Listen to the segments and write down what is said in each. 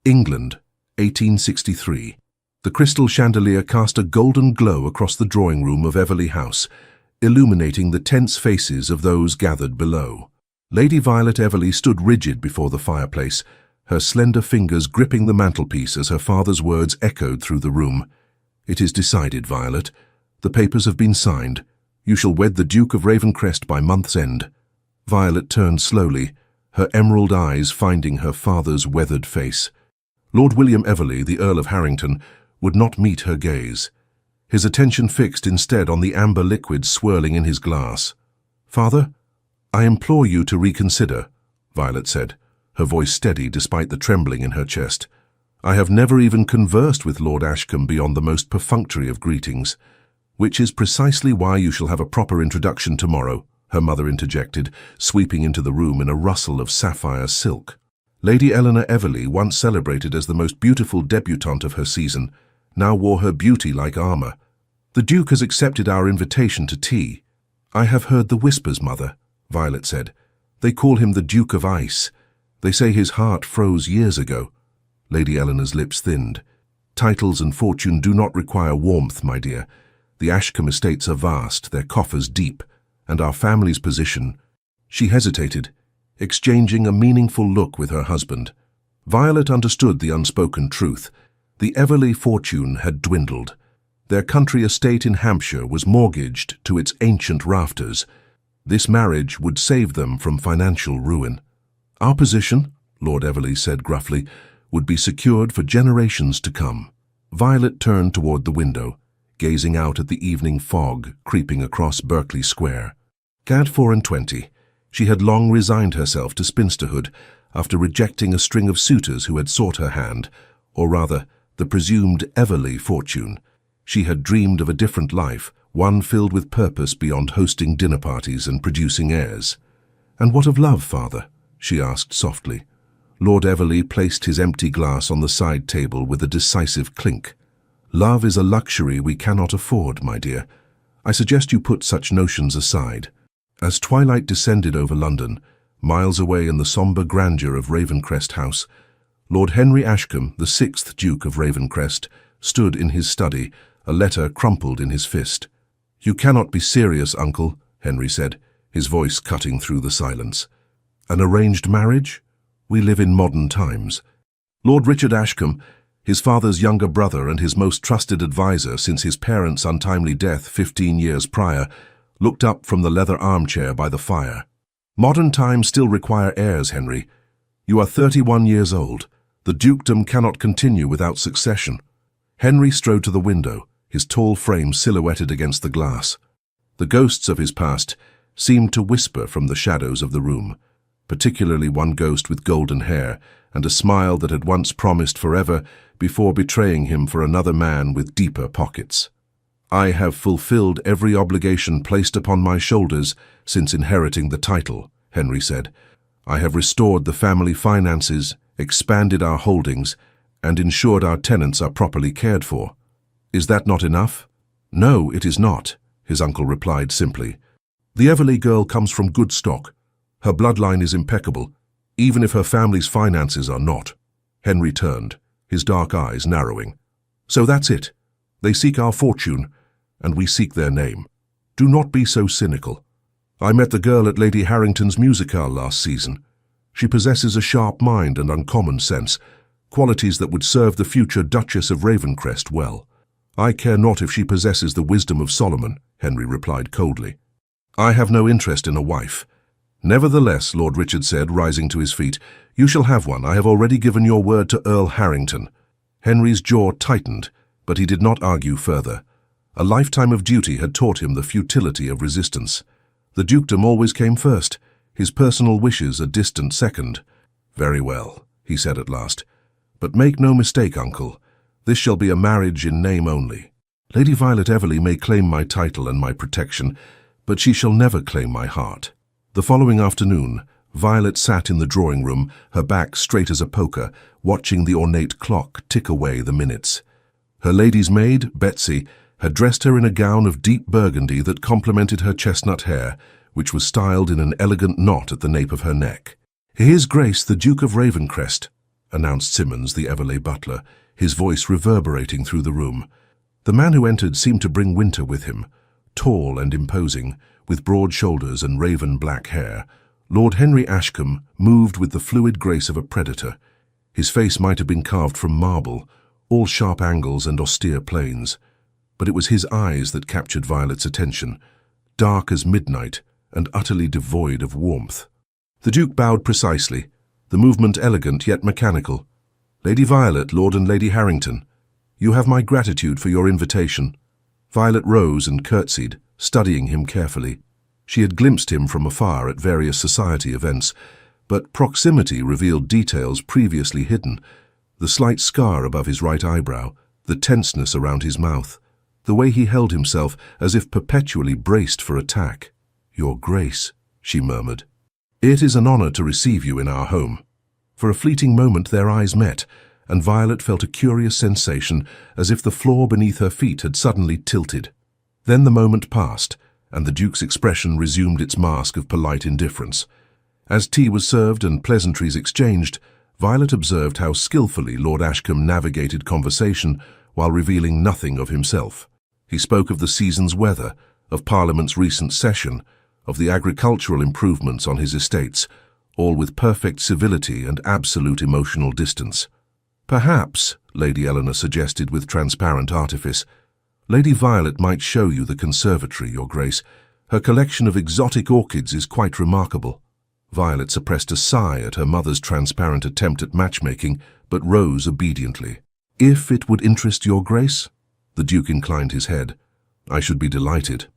England, 1863. The crystal chandelier cast a golden glow across the drawing room of Everleigh House, illuminating the tense faces of those gathered below. Lady Violet Everleigh stood rigid before the fireplace, her slender fingers gripping the mantelpiece as her father's words echoed through the room. "It is decided, Violet. The papers have been signed. You shall wed the Duke of Ravencrest by month's end." Violet turned slowly, her emerald eyes finding her father's weathered face. Lord William Everleigh, the Earl of Harrington, would not meet her gaze. His attention fixed instead on the amber liquid swirling in his glass. "Father, I implore you to reconsider," Violet said, her voice steady despite the trembling in her chest. "I have never even conversed with Lord Ashcombe beyond the most perfunctory of greetings." "Which is precisely why you shall have a proper introduction tomorrow," her mother interjected, sweeping into the room in a rustle of sapphire silk. Lady Eleanor Everleigh, once celebrated as the most beautiful debutante of her season, now wore her beauty like armor. "The Duke has accepted our invitation to tea." "I have heard the whispers, Mother," Violet said. "They call him the Duke of Ice. They say his heart froze years ago." Lady Eleanor's lips thinned. "Titles and fortune do not require warmth, my dear. The Ashcombe estates are vast, their coffers deep, and our family's position—" She hesitated, exchanging a meaningful look with her husband. Violet understood the unspoken truth. The Everleigh fortune had dwindled. Their country estate in Hampshire was mortgaged to its ancient rafters. This marriage would save them from financial ruin. "Our position," Lord Everleigh said gruffly, "would be secured for generations to come." Violet turned toward the window, gazing out at the evening fog creeping across Berkeley Square. At 24, she had long resigned herself to spinsterhood after rejecting a string of suitors who had sought her hand, or rather, the presumed Everleigh fortune. She had dreamed of a different life, one filled with purpose beyond hosting dinner parties and producing heirs. "And what of love, Father?" she asked softly. Lord Everleigh placed his empty glass on the side table with a decisive clink. "Love is a luxury we cannot afford, my dear. I suggest you put such notions aside." As twilight descended over London, miles away in the sombre grandeur of Ravencrest House, Lord Henry Ashcombe, the 6th Duke of Ravencrest, stood in his study, a letter crumpled in his fist. "You cannot be serious, Uncle," Henry said, his voice cutting through the silence. "An arranged marriage? We live in modern times." Lord Richard Ashcombe, his father's younger brother and his most trusted advisor since his parents' untimely death 15 years prior, looked up from the leather armchair by the fire. "Modern times still require heirs, Henry. You are 31 years old. The dukedom cannot continue without succession." Henry strode to the window, his tall frame silhouetted against the glass. The ghosts of his past seemed to whisper from the shadows of the room, particularly one ghost with golden hair and a smile that had once promised forever before betraying him for another man with deeper pockets. "I have fulfilled every obligation placed upon my shoulders since inheriting the title," Henry said. "I have restored the family finances, expanded our holdings, and ensured our tenants are properly cared for. Is that not enough?" "No, it is not," his uncle replied simply. "The Everleigh girl comes from good stock. Her bloodline is impeccable, even if her family's finances are not." Henry turned, his dark eyes narrowing. "So that's it. They seek our fortune, and we seek their name. Do not be so cynical. I met the girl at Lady Harrington's musicale last season. She possesses a sharp mind and uncommon sense, qualities that would serve the future Duchess of Ravencrest well. I care not if she possesses the wisdom of Solomon," Henry replied coldly. "I have no interest in a wife." "Nevertheless," Lord Richard said, rising to his feet, "you shall have one. I have already given your word to Earl Harrington." Henry's jaw tightened, but he did not argue further. A lifetime of duty had taught him the futility of resistance. The dukedom always came first, his personal wishes a distant second. "Very well," he said at last. "But make no mistake, Uncle. This shall be a marriage in name only. Lady Violet Everleigh may claim my title and my protection, but she shall never claim my heart." The following afternoon, Violet sat in the drawing room, her back straight as a poker, watching the ornate clock tick away the minutes. Her lady's maid, Betsy, had dressed her in a gown of deep burgundy that complemented her chestnut hair, which was styled in an elegant knot at the nape of her neck. "His Grace the Duke of Ravencrest," announced Simmons, the Everleigh butler, his voice reverberating through the room. The man who entered seemed to bring winter with him. Tall and imposing, with broad shoulders and raven-black hair, Lord Henry Ashcombe moved with the fluid grace of a predator. His face might have been carved from marble, all sharp angles and austere planes. But it was his eyes that captured Violet's attention, dark as midnight and utterly devoid of warmth. The Duke bowed precisely, the movement elegant yet mechanical. "Lady Violet, Lord and Lady Harrington, you have my gratitude for your invitation." Violet rose and curtsied, studying him carefully. She had glimpsed him from afar at various society events, but proximity revealed details previously hidden: the slight scar above his right eyebrow, the tenseness around his mouth, the way he held himself as if perpetually braced for attack. "Your Grace," she murmured. "It is an honor to receive you in our home." For a fleeting moment their eyes met, and Violet felt a curious sensation as if the floor beneath her feet had suddenly tilted. Then the moment passed, and the Duke's expression resumed its mask of polite indifference. As tea was served and pleasantries exchanged, Violet observed how skillfully Lord Ashcombe navigated conversation while revealing nothing of himself. He spoke of the season's weather, of Parliament's recent session, of the agricultural improvements on his estates, all with perfect civility and absolute emotional distance. "Perhaps," Lady Eleanor suggested with transparent artifice, "Lady Violet might show you the conservatory, Your Grace. Her collection of exotic orchids is quite remarkable." Violet suppressed a sigh at her mother's transparent attempt at matchmaking, but rose obediently. "If it would interest Your Grace?" The Duke inclined his head. "I should be delighted."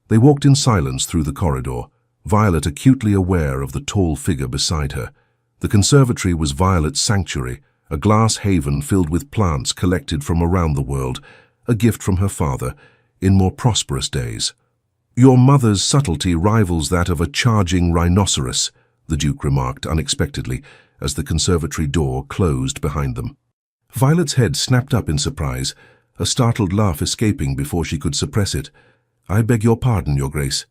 They walked in silence through the corridor, Violet acutely aware of the tall figure beside her. The conservatory was Violet's sanctuary, a glass haven filled with plants collected from around the world, a gift from her father, in more prosperous days. "Your mother's subtlety rivals that of a charging rhinoceros," the Duke remarked unexpectedly as the conservatory door closed behind them. Violet's head snapped up in surprise, a startled laugh escaping before she could suppress it. "I beg your pardon, Your Grace."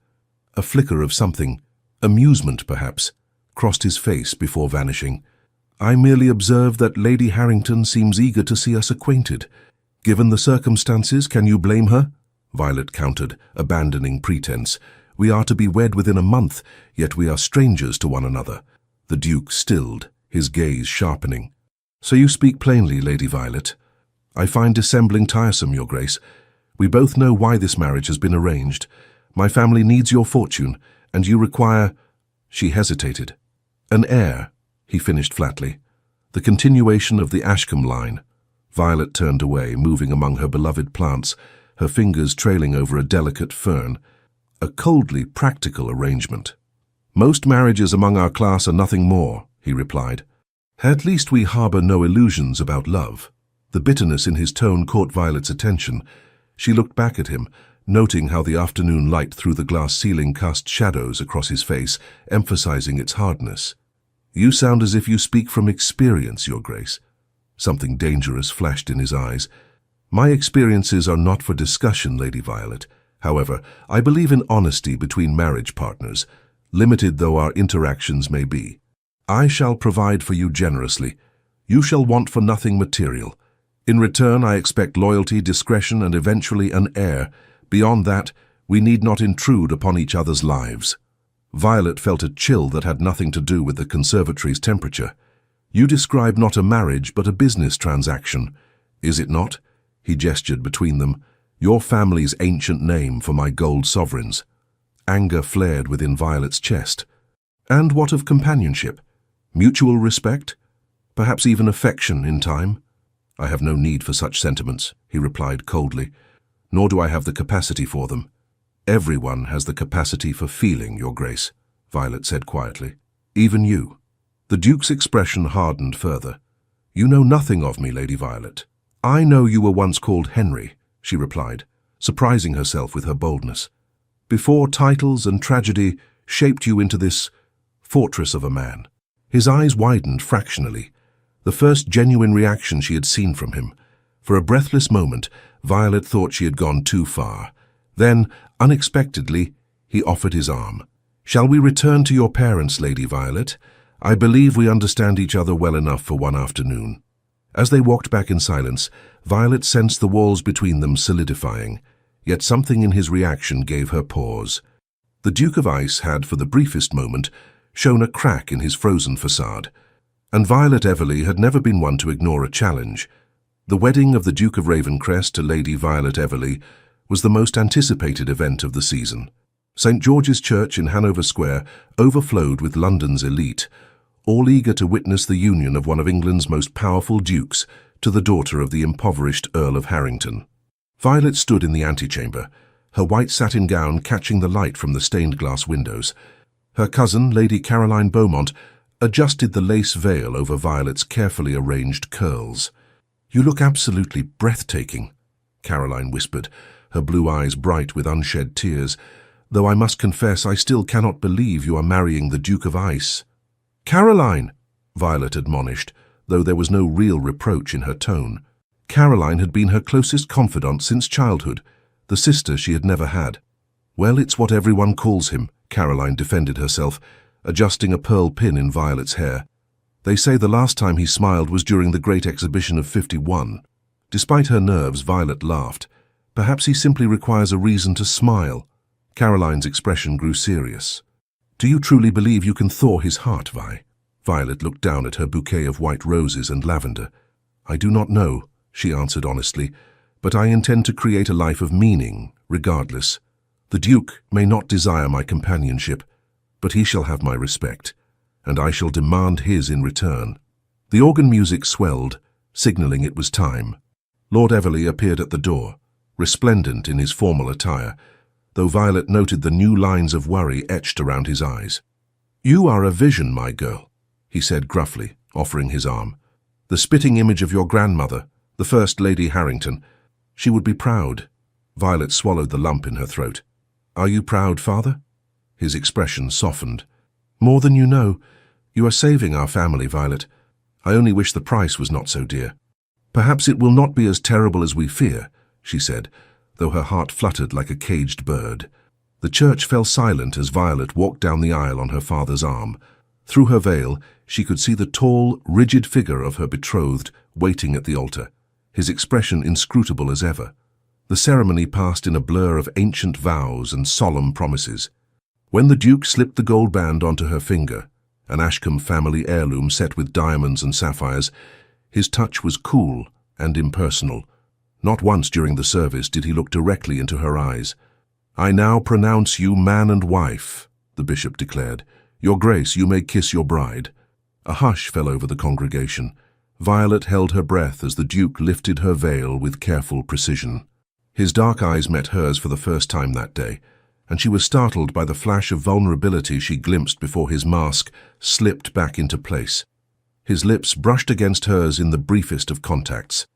A flicker of something, amusement perhaps, crossed his face before vanishing. "I merely observe that Lady Harrington seems eager to see us acquainted. Given the circumstances, can you blame her?" Violet countered, abandoning pretense. "We are to be wed within a month, yet we are strangers to one another." The Duke stilled, his gaze sharpening. "So you speak plainly, Lady Violet. I find dissembling tiresome, Your Grace. We both know why this marriage has been arranged. My family needs your fortune, and you require—" She hesitated. "An heir," he finished flatly. "The continuation of the Ashcombe line." Violet turned away, moving among her beloved plants, her fingers trailing over a delicate fern. A coldly practical arrangement. "Most marriages among our class are nothing more," he replied. "At least we harbor no illusions about love." The bitterness in his tone caught Violet's attention. She looked back at him, noting how the afternoon light through the glass ceiling cast shadows across his face, emphasizing its hardness. "You sound as if you speak from experience, Your Grace." Something dangerous flashed in his eyes. "My experiences are not for discussion, Lady Violet. However, I believe in honesty between marriage partners, limited though our interactions may be. I shall provide for you generously. You shall want for nothing material. In return, I expect loyalty, discretion, and eventually an heir. Beyond that, we need not intrude upon each other's lives." Violet felt a chill that had nothing to do with the conservatory's temperature. "You describe not a marriage, but a business transaction. Is it not?" He gestured between them. "Your family's ancient name for my gold sovereigns." Anger flared within Violet's chest. "And what of companionship? Mutual respect? Perhaps even affection in time?" "I have no need for such sentiments," he replied coldly. "Nor do I have the capacity for them." "Everyone has the capacity for feeling, Your Grace," Violet said quietly. "Even you." The Duke's expression hardened further. "You know nothing of me, Lady Violet." "I know you were once called Henry," she replied, surprising herself with her boldness. "Before titles and tragedy shaped you into this fortress of a man." His eyes widened fractionally, the first genuine reaction she had seen from him. For a breathless moment, Violet thought she had gone too far. Then, unexpectedly, he offered his arm. "Shall we return to your parents, Lady Violet? I believe we understand each other well enough for one afternoon." As they walked back in silence, Violet sensed the walls between them solidifying, yet something in his reaction gave her pause. The Duke of Ice had, for the briefest moment, shown a crack in his frozen facade, and Violet Everleigh had never been one to ignore a challenge. The wedding of the Duke of Ravencrest to Lady Violet Everleigh was the most anticipated event of the season. St. George's Church in Hanover Square overflowed with London's elite, all eager to witness the union of one of England's most powerful dukes to the daughter of the impoverished Earl of Harrington. Violet stood in the antechamber, her white satin gown catching the light from the stained glass windows. Her cousin, Lady Caroline Beaumont, adjusted the lace veil over Violet's carefully arranged curls. "You look absolutely breathtaking," Caroline whispered, her blue eyes bright with unshed tears, "though I must confess I still cannot believe you are marrying the Duke of Ice." "Caroline!" Violet admonished, though there was no real reproach in her tone. Caroline had been her closest confidant since childhood, the sister she had never had. "Well, it's what everyone calls him," Caroline defended herself, adjusting a pearl pin in Violet's hair. "They say the last time he smiled was during the Great Exhibition of 51. Despite her nerves, Violet laughed. "Perhaps he simply requires a reason to smile." Caroline's expression grew serious. "Do you truly believe you can thaw his heart, Vi?" Violet looked down at her bouquet of white roses and lavender. "I do not know," she answered honestly, "but I intend to create a life of meaning, regardless. The Duke may not desire my companionship, but he shall have my respect, and I shall demand his in return." The organ music swelled, signaling it was time. Lord Everleigh appeared at the door, resplendent in his formal attire, though Violet noted the new lines of worry etched around his eyes. "You are a vision, my girl," he said gruffly, offering his arm. "The spitting image of your grandmother, the first Lady Harrington. She would be proud." Violet swallowed the lump in her throat. "Are you proud, father?" His expression softened. "More than you know. You are saving our family, Violet. I only wish the price was not so dear." "Perhaps it will not be as terrible as we fear," she said, though her heart fluttered like a caged bird. The church fell silent as Violet walked down the aisle on her father's arm. Through her veil, she could see the tall, rigid figure of her betrothed waiting at the altar, his expression inscrutable as ever. The ceremony passed in a blur of ancient vows and solemn promises. When the Duke slipped the gold band onto her finger, an Ashcombe family heirloom set with diamonds and sapphires, his touch was cool and impersonal. Not once during the service did he look directly into her eyes. "I now pronounce you man and wife," the bishop declared. "Your Grace, you may kiss your bride." A hush fell over the congregation. Violet held her breath as the Duke lifted her veil with careful precision. His dark eyes met hers for the first time that day, and she was startled by the flash of vulnerability she glimpsed before his mask slipped back into place. His lips brushed against hers in the briefest of contacts,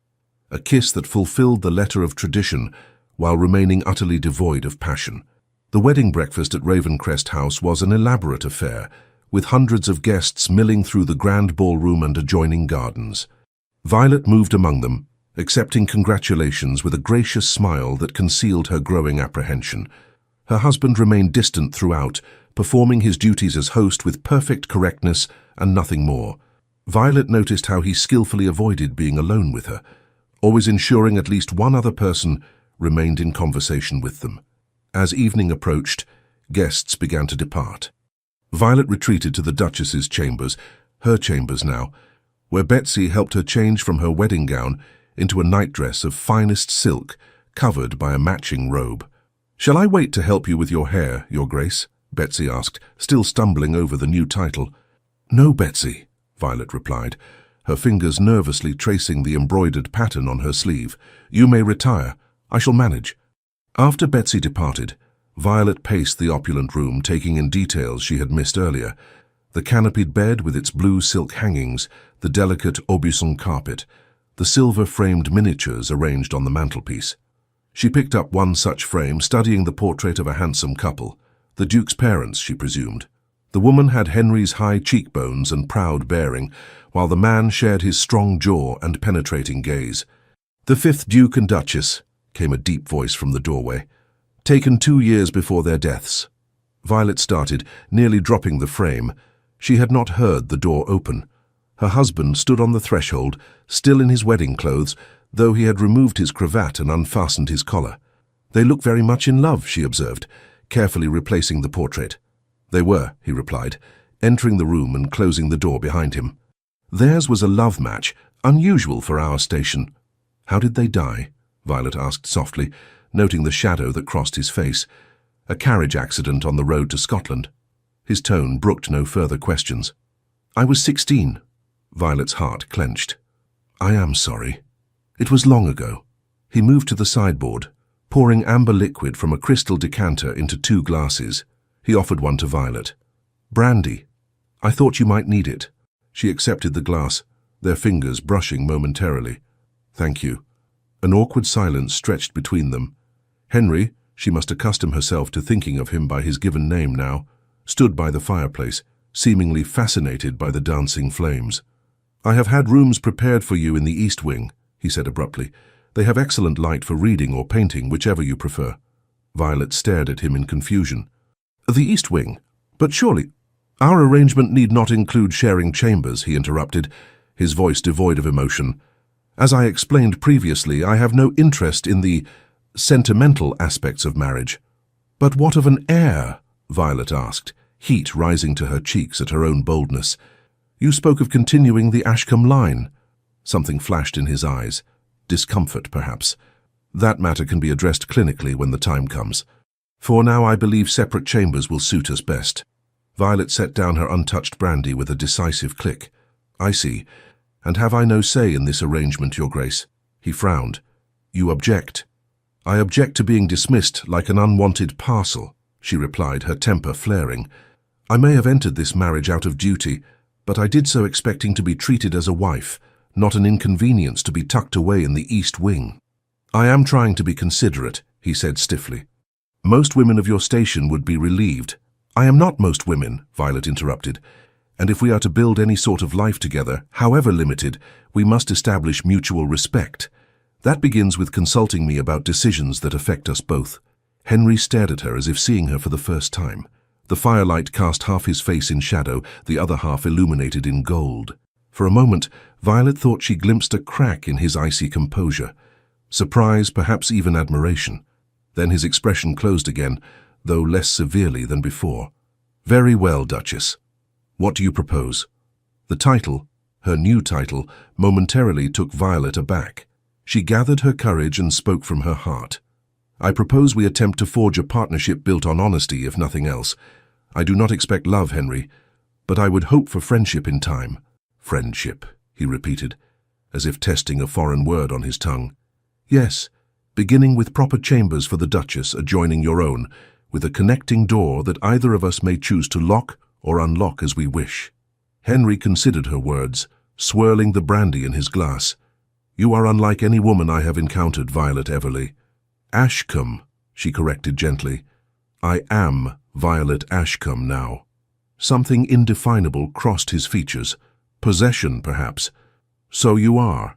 a kiss that fulfilled the letter of tradition while remaining utterly devoid of passion. The wedding breakfast at Ravencrest House was an elaborate affair, with hundreds of guests milling through the grand ballroom and adjoining gardens. Violet moved among them, accepting congratulations with a gracious smile that concealed her growing apprehension. Her husband remained distant throughout, performing his duties as host with perfect correctness and nothing more. Violet noticed how he skillfully avoided being alone with her, always ensuring at least one other person remained in conversation with them. As evening approached, guests began to depart. Violet retreated to the Duchess's chambers, her chambers now, where Betsy helped her change from her wedding gown into a nightdress of finest silk, covered by a matching robe. "Shall I wait to help you with your hair, Your Grace?" Betsy asked, still stumbling over the new title. "No, Betsy," Violet replied, her fingers nervously tracing the embroidered pattern on her sleeve. "You may retire. I shall manage." After Betsy departed, Violet paced the opulent room, taking in details she had missed earlier. The canopied bed with its blue silk hangings, the delicate Aubusson carpet, the silver-framed miniatures arranged on the mantelpiece. She picked up one such frame, studying the portrait of a handsome couple, the Duke's parents, she presumed. The woman had Henry's high cheekbones and proud bearing, while the man shared his strong jaw and penetrating gaze. "The fifth Duke and Duchess," came a deep voice from the doorway, "taken 2 years before their deaths." Violet started, nearly dropping the frame. She had not heard the door open. Her husband stood on the threshold, still in his wedding clothes, though he had removed his cravat and unfastened his collar. "They look very much in love," she observed, carefully replacing the portrait. "They were," he replied, entering the room and closing the door behind him. "Theirs was a love match, unusual for our station." "How did they die?" Violet asked softly, noting the shadow that crossed his face. "A carriage accident on the road to Scotland." His tone brooked no further questions. "I was 16. Violet's heart clenched. "I am sorry. It was long ago." He moved to the sideboard, pouring amber liquid from a crystal decanter into 2 glasses. He offered one to Violet. "Brandy. I thought you might need it." She accepted the glass, their fingers brushing momentarily. "Thank you." An awkward silence stretched between them. Henry, she must accustom herself to thinking of him by his given name now, stood by the fireplace, seemingly fascinated by the dancing flames. "I have had rooms prepared for you in the East Wing," he said abruptly. "They have excellent light for reading or painting, whichever you prefer." Violet stared at him in confusion. "The East Wing? But surely—" "Our arrangement need not include sharing chambers," he interrupted, his voice devoid of emotion. "As I explained previously, I have no interest in the sentimental aspects of marriage." "But what of an heir?" Violet asked, heat rising to her cheeks at her own boldness. "You spoke of continuing the Ashcombe line." Something flashed in his eyes. Discomfort, perhaps. "That matter can be addressed clinically when the time comes. For now, I believe separate chambers will suit us best." Violet set down her untouched brandy with a decisive click. "I see. And have I no say in this arrangement, Your Grace?" He frowned. "You object." "I object to being dismissed like an unwanted parcel," she replied, her temper flaring. "I may have entered this marriage out of duty, but I did so expecting to be treated as a wife, not an inconvenience to be tucked away in the East Wing." "I am trying to be considerate," he said stiffly. "Most women of your station would be relieved." "I am not most women," Violet interrupted. "And if we are to build any sort of life together, however limited, we must establish mutual respect. That begins with consulting me about decisions that affect us both." Henry stared at her as if seeing her for the first time. The firelight cast half his face in shadow, the other half illuminated in gold. For a moment, Violet thought she glimpsed a crack in his icy composure. Surprise, perhaps even admiration. Then his expression closed again, though less severely than before. "Very well, Duchess. What do you propose?" The title, her new title, momentarily took Violet aback. She gathered her courage and spoke from her heart. "I propose we attempt to forge a partnership built on honesty, if nothing else. I do not expect love, Henry, but I would hope for friendship in time." "Friendship," he repeated, as if testing a foreign word on his tongue. "Yes, beginning with proper chambers for the Duchess adjoining your own, with a connecting door that either of us may choose to lock or unlock as we wish." Henry considered her words, swirling the brandy in his glass. "You are unlike any woman I have encountered, Violet Everleigh." "Ashcombe," she corrected gently. "I am Violet Ashcombe now." Something indefinable crossed his features. Possession, perhaps. "So you are."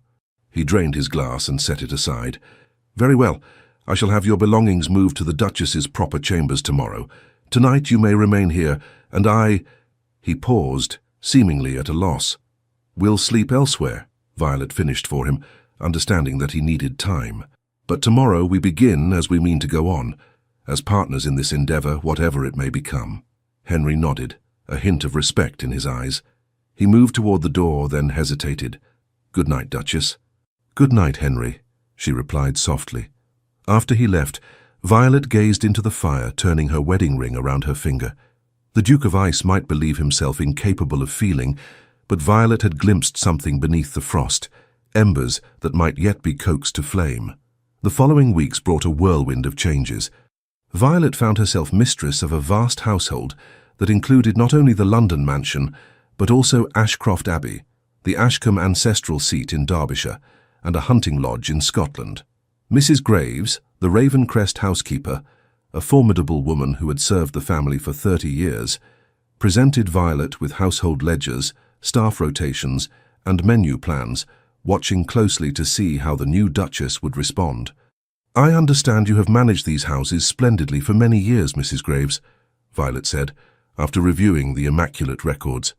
He drained his glass and set it aside. "Very well. I shall have your belongings moved to the Duchess's proper chambers tomorrow. Tonight you may remain here, and I—" He paused, seemingly at a loss. "Will sleep elsewhere," Violet finished for him, understanding that he needed time. "But tomorrow we begin as we mean to go on, as partners in this endeavor, whatever it may become." Henry nodded, a hint of respect in his eyes. He moved toward the door, then hesitated. "Good night, Duchess." "Good night, Henry," she replied softly. After he left, Violet gazed into the fire, turning her wedding ring around her finger. The Duke of Ice might believe himself incapable of feeling, but Violet had glimpsed something beneath the frost, embers that might yet be coaxed to flame. The following weeks brought a whirlwind of changes. Violet found herself mistress of a vast household that included not only the London mansion, but also Ashcroft Abbey, the Ashcombe ancestral seat in Derbyshire, and a hunting lodge in Scotland. Mrs. Graves, the Ravencrest housekeeper, a formidable woman who had served the family for 30 years, presented Violet with household ledgers, staff rotations, and menu plans, watching closely to see how the new Duchess would respond. "I understand you have managed these houses splendidly for many years, Mrs. Graves," Violet said. after reviewing the immaculate records.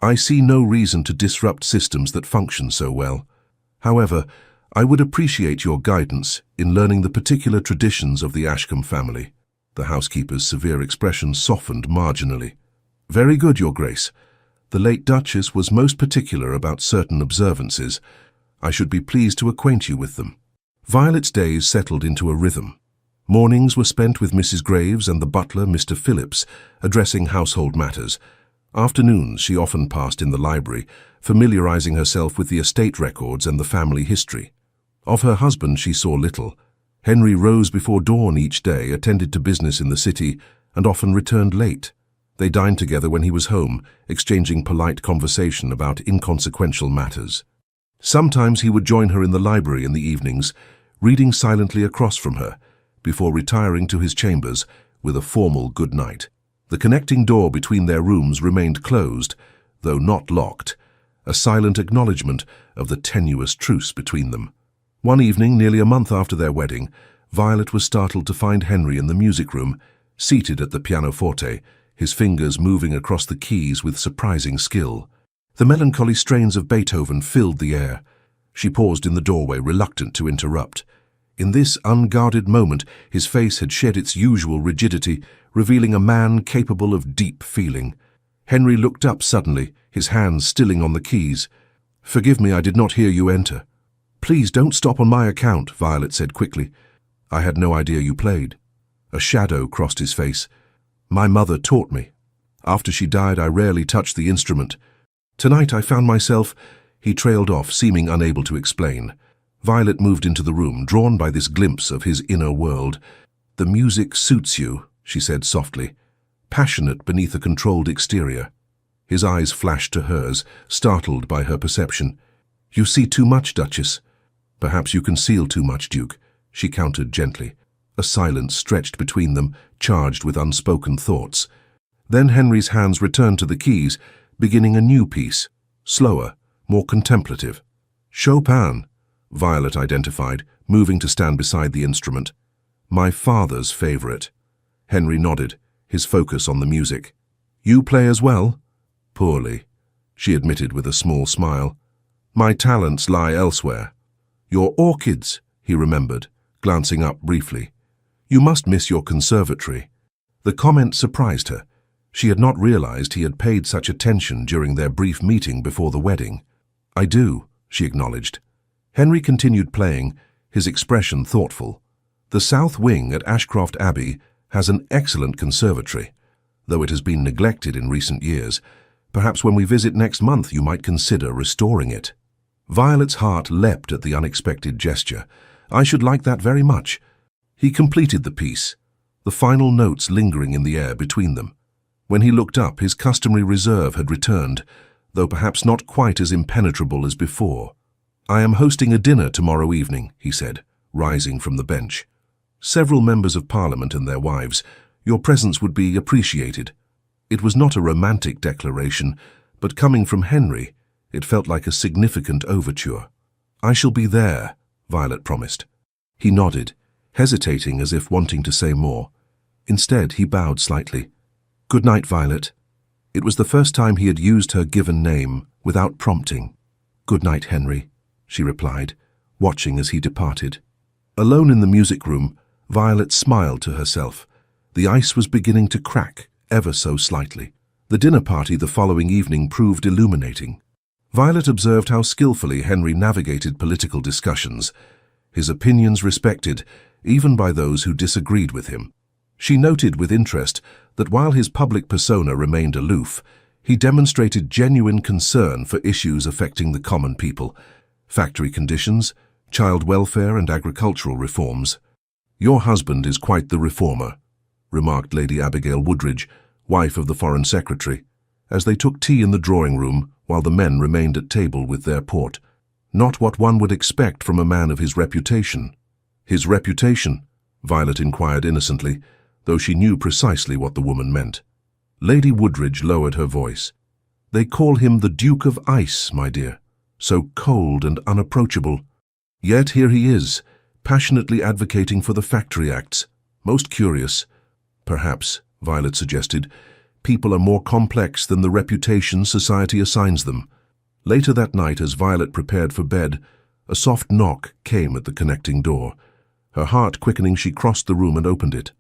"I see no reason to disrupt systems that function so well. However, I would appreciate your guidance in learning the particular traditions of the Ashcombe family." The housekeeper's severe expression softened marginally. "Very good, Your Grace. The late Duchess was most particular about certain observances. I should be pleased to acquaint you with them." Violet's days settled into a rhythm. Mornings were spent with Mrs. Graves and the butler, Mr. Phillips, addressing household matters. Afternoons she often passed in the library, familiarizing herself with the estate records and the family history. Of her husband she saw little. Henry rose before dawn each day, attended to business in the city, and often returned late. They dined together when he was home, exchanging polite conversation about inconsequential matters. Sometimes he would join her in the library in the evenings, reading silently across from her, before retiring to his chambers with a formal good night. The connecting door between their rooms remained closed, though not locked, a silent acknowledgement of the tenuous truce between them. One evening, nearly a month after their wedding, Violet was startled to find Henry in the music room, seated at the pianoforte, his fingers moving across the keys with surprising skill. The melancholy strains of Beethoven filled the air. She paused in the doorway, reluctant to interrupt. In this unguarded moment, his face had shed its usual rigidity, revealing a man capable of deep feeling. Henry looked up suddenly, his hands stilling on the keys. "Forgive me, I did not hear you enter." "Please don't stop on my account," Violet said quickly. "I had no idea you played." A shadow crossed his face. "My mother taught me. After she died, I rarely touched the instrument. Tonight I found myself—" He trailed off, seeming unable to explain. Violet moved into the room, drawn by this glimpse of his inner world. "The music suits you," she said softly, passionate beneath a controlled exterior. His eyes flashed to hers, startled by her perception. "You see too much, Duchess." "Perhaps you conceal too much, Duke," she countered gently. A silence stretched between them, charged with unspoken thoughts. Then Henry's hands returned to the keys, beginning a new piece, slower, more contemplative. "Chopin," Violet identified, moving to stand beside the instrument. "My father's favorite." Henry nodded, his focus on the music. "You play as well?" "Poorly," she admitted with a small smile. "My talents lie elsewhere." "Your orchids," he remembered, glancing up briefly. "You must miss your conservatory." The comment surprised her. She had not realized he had paid such attention during their brief meeting before the wedding. "I do," she acknowledged. Henry continued playing, his expression thoughtful. "The south wing at Ashcroft Abbey has an excellent conservatory, though it has been neglected in recent years. Perhaps when we visit next month you might consider restoring it." Violet's heart leapt at the unexpected gesture. "I should like that very much." He completed the piece, the final notes lingering in the air between them. When he looked up, his customary reserve had returned, though perhaps not quite as impenetrable as before. "I am hosting a dinner tomorrow evening," he said, rising from the bench. "Several members of Parliament and their wives. Your presence would be appreciated." It was not a romantic declaration, but coming from Henry, it felt like a significant overture. "I shall be there," Violet promised. He nodded, hesitating as if wanting to say more. Instead, he bowed slightly. "Good night, Violet." It was the first time he had used her given name without prompting. "Good night, Henry," she replied, watching as he departed. Alone in the music room, Violet smiled to herself. The ice was beginning to crack, ever so slightly. The dinner party the following evening proved illuminating. Violet observed how skillfully Henry navigated political discussions, his opinions respected, even by those who disagreed with him. She noted with interest that while his public persona remained aloof, he demonstrated genuine concern for issues affecting the common people, factory conditions, child welfare and agricultural reforms. "Your husband is quite the reformer," remarked Lady Abigail Woodridge, wife of the Foreign Secretary, as they took tea in the drawing room while the men remained at table with their port. "Not what one would expect from a man of his reputation." "His reputation?" Violet inquired innocently, though she knew precisely what the woman meant. Lady Woodridge lowered her voice. "They call him the Duke of Ice, my dear, so cold and unapproachable. Yet here he is, passionately advocating for the Factory Acts. Most curious." "Perhaps," Violet suggested, People are more complex than the reputation society assigns them. Later that night, as Violet prepared for bed, a soft knock came at the connecting door. Her heart quickening, she crossed the room and opened it.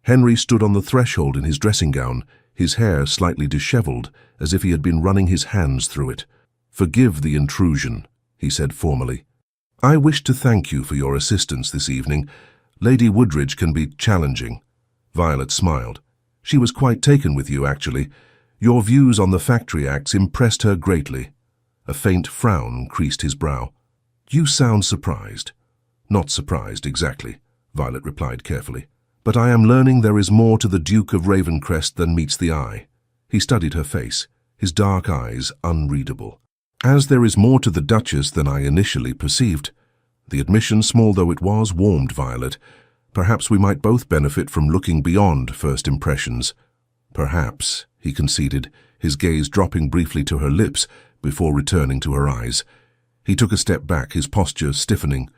Henry stood on the threshold in his dressing gown, his hair slightly disheveled, as if he had been running his hands through it. "Forgive the intrusion," he said formally. "I wish to thank you for your assistance this evening. Lady Woodridge can be challenging." Violet smiled. "She was quite taken with you, actually. Your views on the Factory Acts impressed her greatly." A faint frown creased his brow. "You sound surprised." "Not surprised, exactly," Violet replied carefully. "But I am learning there is more to the Duke of Ravencrest than meets the eye." He studied her face, his dark eyes unreadable. "As there is more to the Duchess than I initially perceived." The admission, small though it was, warmed Violet. "Perhaps we might both benefit from looking beyond first impressions." "Perhaps," he conceded, his gaze dropping briefly to her lips before returning to her eyes. He took a step back, his posture stiffening.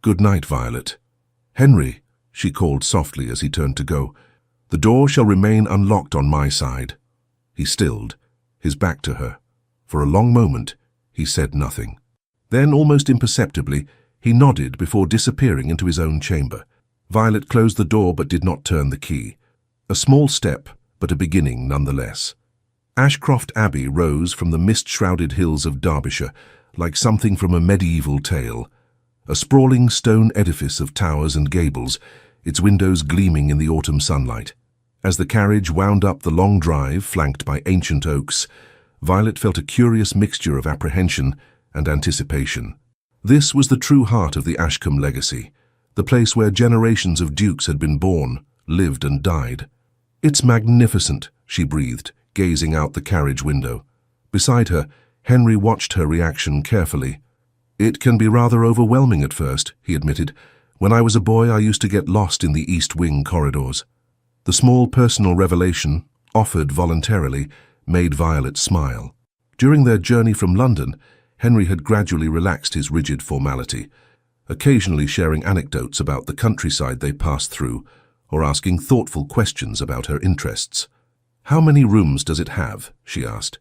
"Good night, Violet." "Henry," she called softly as he turned to go, "the door shall remain unlocked on my side." He stilled, his back to her. For a long moment, he said nothing. Then, almost imperceptibly, he nodded before disappearing into his own chamber. Violet closed the door but did not turn the key. A small step, but a beginning nonetheless. Ashcroft Abbey rose from the mist-shrouded hills of Derbyshire, like something from a medieval tale. A sprawling stone edifice of towers and gables, its windows gleaming in the autumn sunlight. As the carriage wound up the long drive flanked by ancient oaks, Violet felt a curious mixture of apprehension and anticipation. This was the true heart of the Ashcombe legacy, the place where generations of dukes had been born, lived and died. "It's magnificent," she breathed, gazing out the carriage window. Beside her, Henry watched her reaction carefully. "It can be rather overwhelming at first," he admitted. "When I was a boy, I used to get lost in the East Wing corridors." The small personal revelation, offered voluntarily, made Violet smile. During their journey from London, Henry had gradually relaxed his rigid formality, occasionally sharing anecdotes about the countryside they passed through, or asking thoughtful questions about her interests. "How many rooms does it have?" she asked.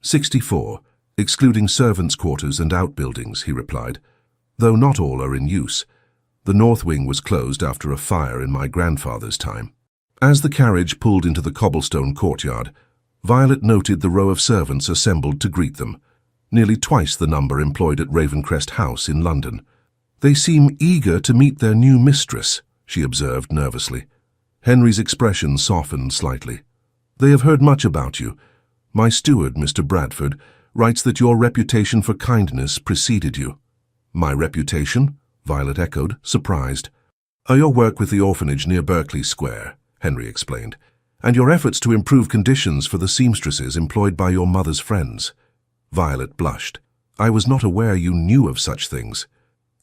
64, excluding servants' quarters and outbuildings," he replied, "though not all are in use. The north wing was closed after a fire in my grandfather's time." As the carriage pulled into the cobblestone courtyard, Violet noted the row of servants assembled to greet them, nearly twice the number employed at Ravencrest House in London. "They seem eager to meet their new mistress," she observed nervously. Henry's expression softened slightly. "They have heard much about you. My steward, Mr. Bradford, writes that your reputation for kindness preceded you." "My reputation?" Violet echoed, surprised. "Your work with the orphanage near Berkeley Square," Henry explained, "and your efforts to improve conditions for the seamstresses employed by your mother's friends." Violet blushed. "I was not aware you knew of such things."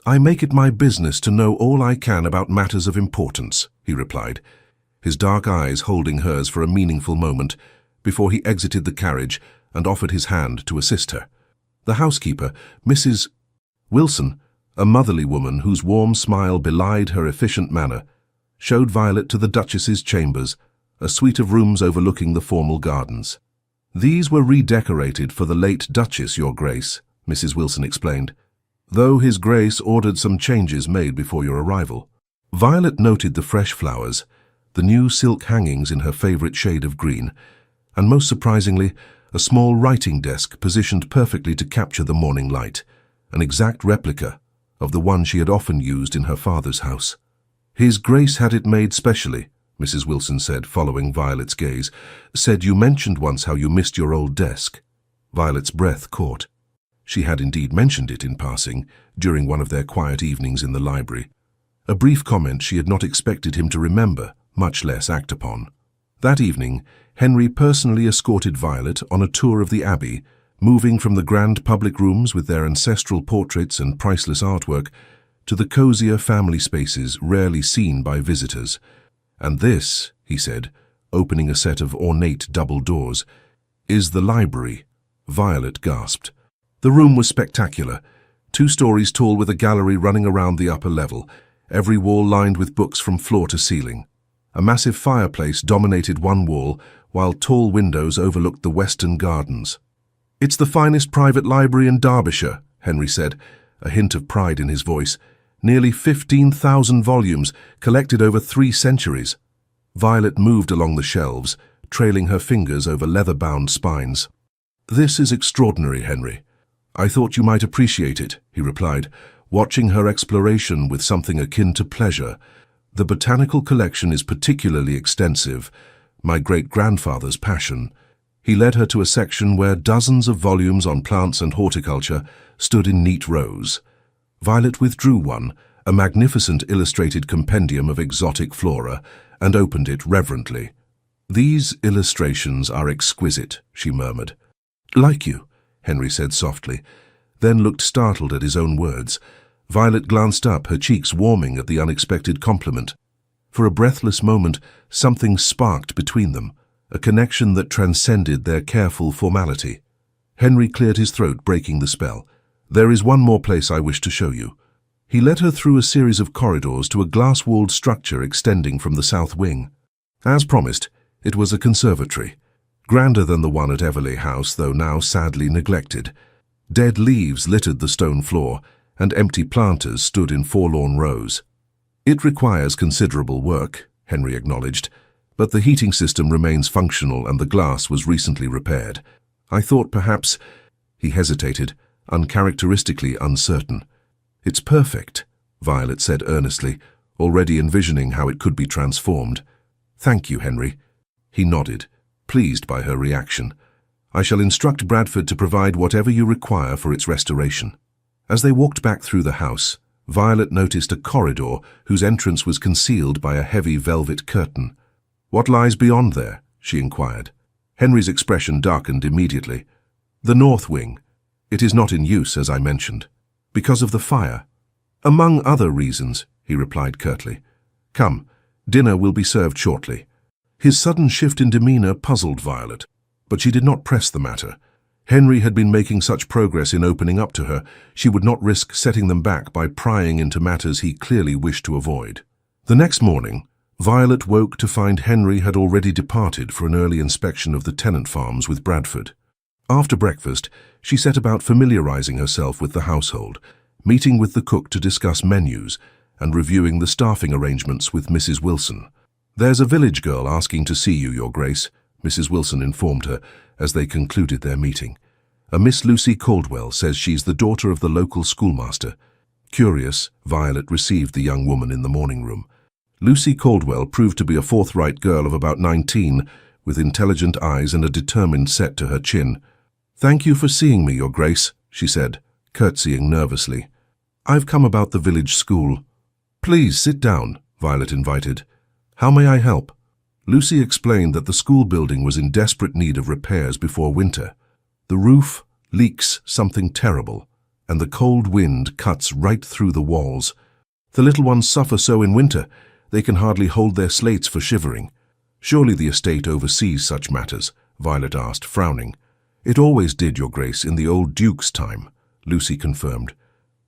"I make it my business to know all I can about matters of importance," he replied, his dark eyes holding hers for a meaningful moment, before he exited the carriage and offered his hand to assist her. The housekeeper, Mrs. Wilson, a motherly woman whose warm smile belied her efficient manner, showed Violet to the Duchess's chambers, a suite of rooms overlooking the formal gardens. "These were redecorated for the late Duchess, Your Grace," Mrs. Wilson explained, "though His Grace ordered some changes made before your arrival." Violet noted the fresh flowers, the new silk hangings in her favorite shade of green, and most surprisingly, a small writing desk positioned perfectly to capture the morning light, an exact replica of the one she had often used in her father's house. "His Grace had it made specially," Mrs. Wilson said, following Violet's gaze. "Said you mentioned once how you missed your old desk." Violet's breath caught. She had indeed mentioned it in passing, during one of their quiet evenings in the library. A brief comment she had not expected him to remember, much less act upon. That evening, Henry personally escorted Violet on a tour of the Abbey, moving from the grand public rooms with their ancestral portraits and priceless artwork to the cozier family spaces rarely seen by visitors. "And this," he said, opening a set of ornate double doors, "is the library." Violet gasped. The room was spectacular, 2 stories tall with a gallery running around the upper level, every wall lined with books from floor to ceiling. A massive fireplace dominated one wall, while tall windows overlooked the western gardens. "It's the finest private library in Derbyshire," Henry said, a hint of pride in his voice. "Nearly 15,000 volumes, collected over 3 centuries. Violet moved along the shelves, trailing her fingers over leather-bound spines. "This is extraordinary, Henry. I thought you might appreciate it," he replied, watching her exploration with something akin to pleasure. "The botanical collection is particularly extensive, my great-grandfather's passion." He led her to a section where dozens of volumes on plants and horticulture stood in neat rows. Violet withdrew one, a magnificent illustrated compendium of exotic flora, and opened it reverently. "These illustrations are exquisite," she murmured. "Like you," Henry said softly, then looked startled at his own words. Violet glanced up, her cheeks warming at the unexpected compliment. For a breathless moment, something sparked between them, a connection that transcended their careful formality. Henry cleared his throat, breaking the spell. "There is one more place I wish to show you." He led her through a series of corridors to a glass-walled structure extending from the south wing. As promised, it was a conservatory, grander than the one at Everleigh House, though now sadly neglected. Dead leaves littered the stone floor, and empty planters stood in forlorn rows. "It requires considerable work," Henry acknowledged, "but the heating system remains functional and the glass was recently repaired. I thought perhaps—" He hesitated, uncharacteristically uncertain. "It's perfect," Violet said earnestly, already envisioning how it could be transformed. "Thank you, Henry." He nodded, pleased by her reaction. "I shall instruct Bradford to provide whatever you require for its restoration." As they walked back through the house, Violet noticed a corridor whose entrance was concealed by a heavy velvet curtain. "What lies beyond there?" she inquired. Henry's expression darkened immediately. "The north wing. It is not in use, as I mentioned. Because of the fire." "Among other reasons," he replied curtly. "Come, dinner will be served shortly." His sudden shift in demeanor puzzled Violet, but she did not press the matter. Henry had been making such progress in opening up to her, she would not risk setting them back by prying into matters he clearly wished to avoid. The next morning, Violet woke to find Henry had already departed for an early inspection of the tenant farms with Bradford. After breakfast, she set about familiarizing herself with the household, meeting with the cook to discuss menus and reviewing the staffing arrangements with Mrs. Wilson. "There's a village girl asking to see you, Your Grace," Mrs. Wilson informed her as they concluded their meeting. "A Miss Lucy Caldwell says she's the daughter of the local schoolmaster." Curious, Violet received the young woman in the morning room. Lucy Caldwell proved to be a forthright girl of about 19, with intelligent eyes and a determined set to her chin. "Thank you for seeing me, Your Grace," she said, curtsying nervously. "I've come about the village school." "Please sit down," Violet invited. "How may I help?" Lucy explained that the school building was in desperate need of repairs before winter. The roof leaks something terrible, and the cold wind cuts right through the walls. "The little ones suffer so in winter, they can hardly hold their slates for shivering." "Surely the estate oversees such matters?" Violet asked, frowning. "It always did, Your Grace, in the old Duke's time," Lucy confirmed.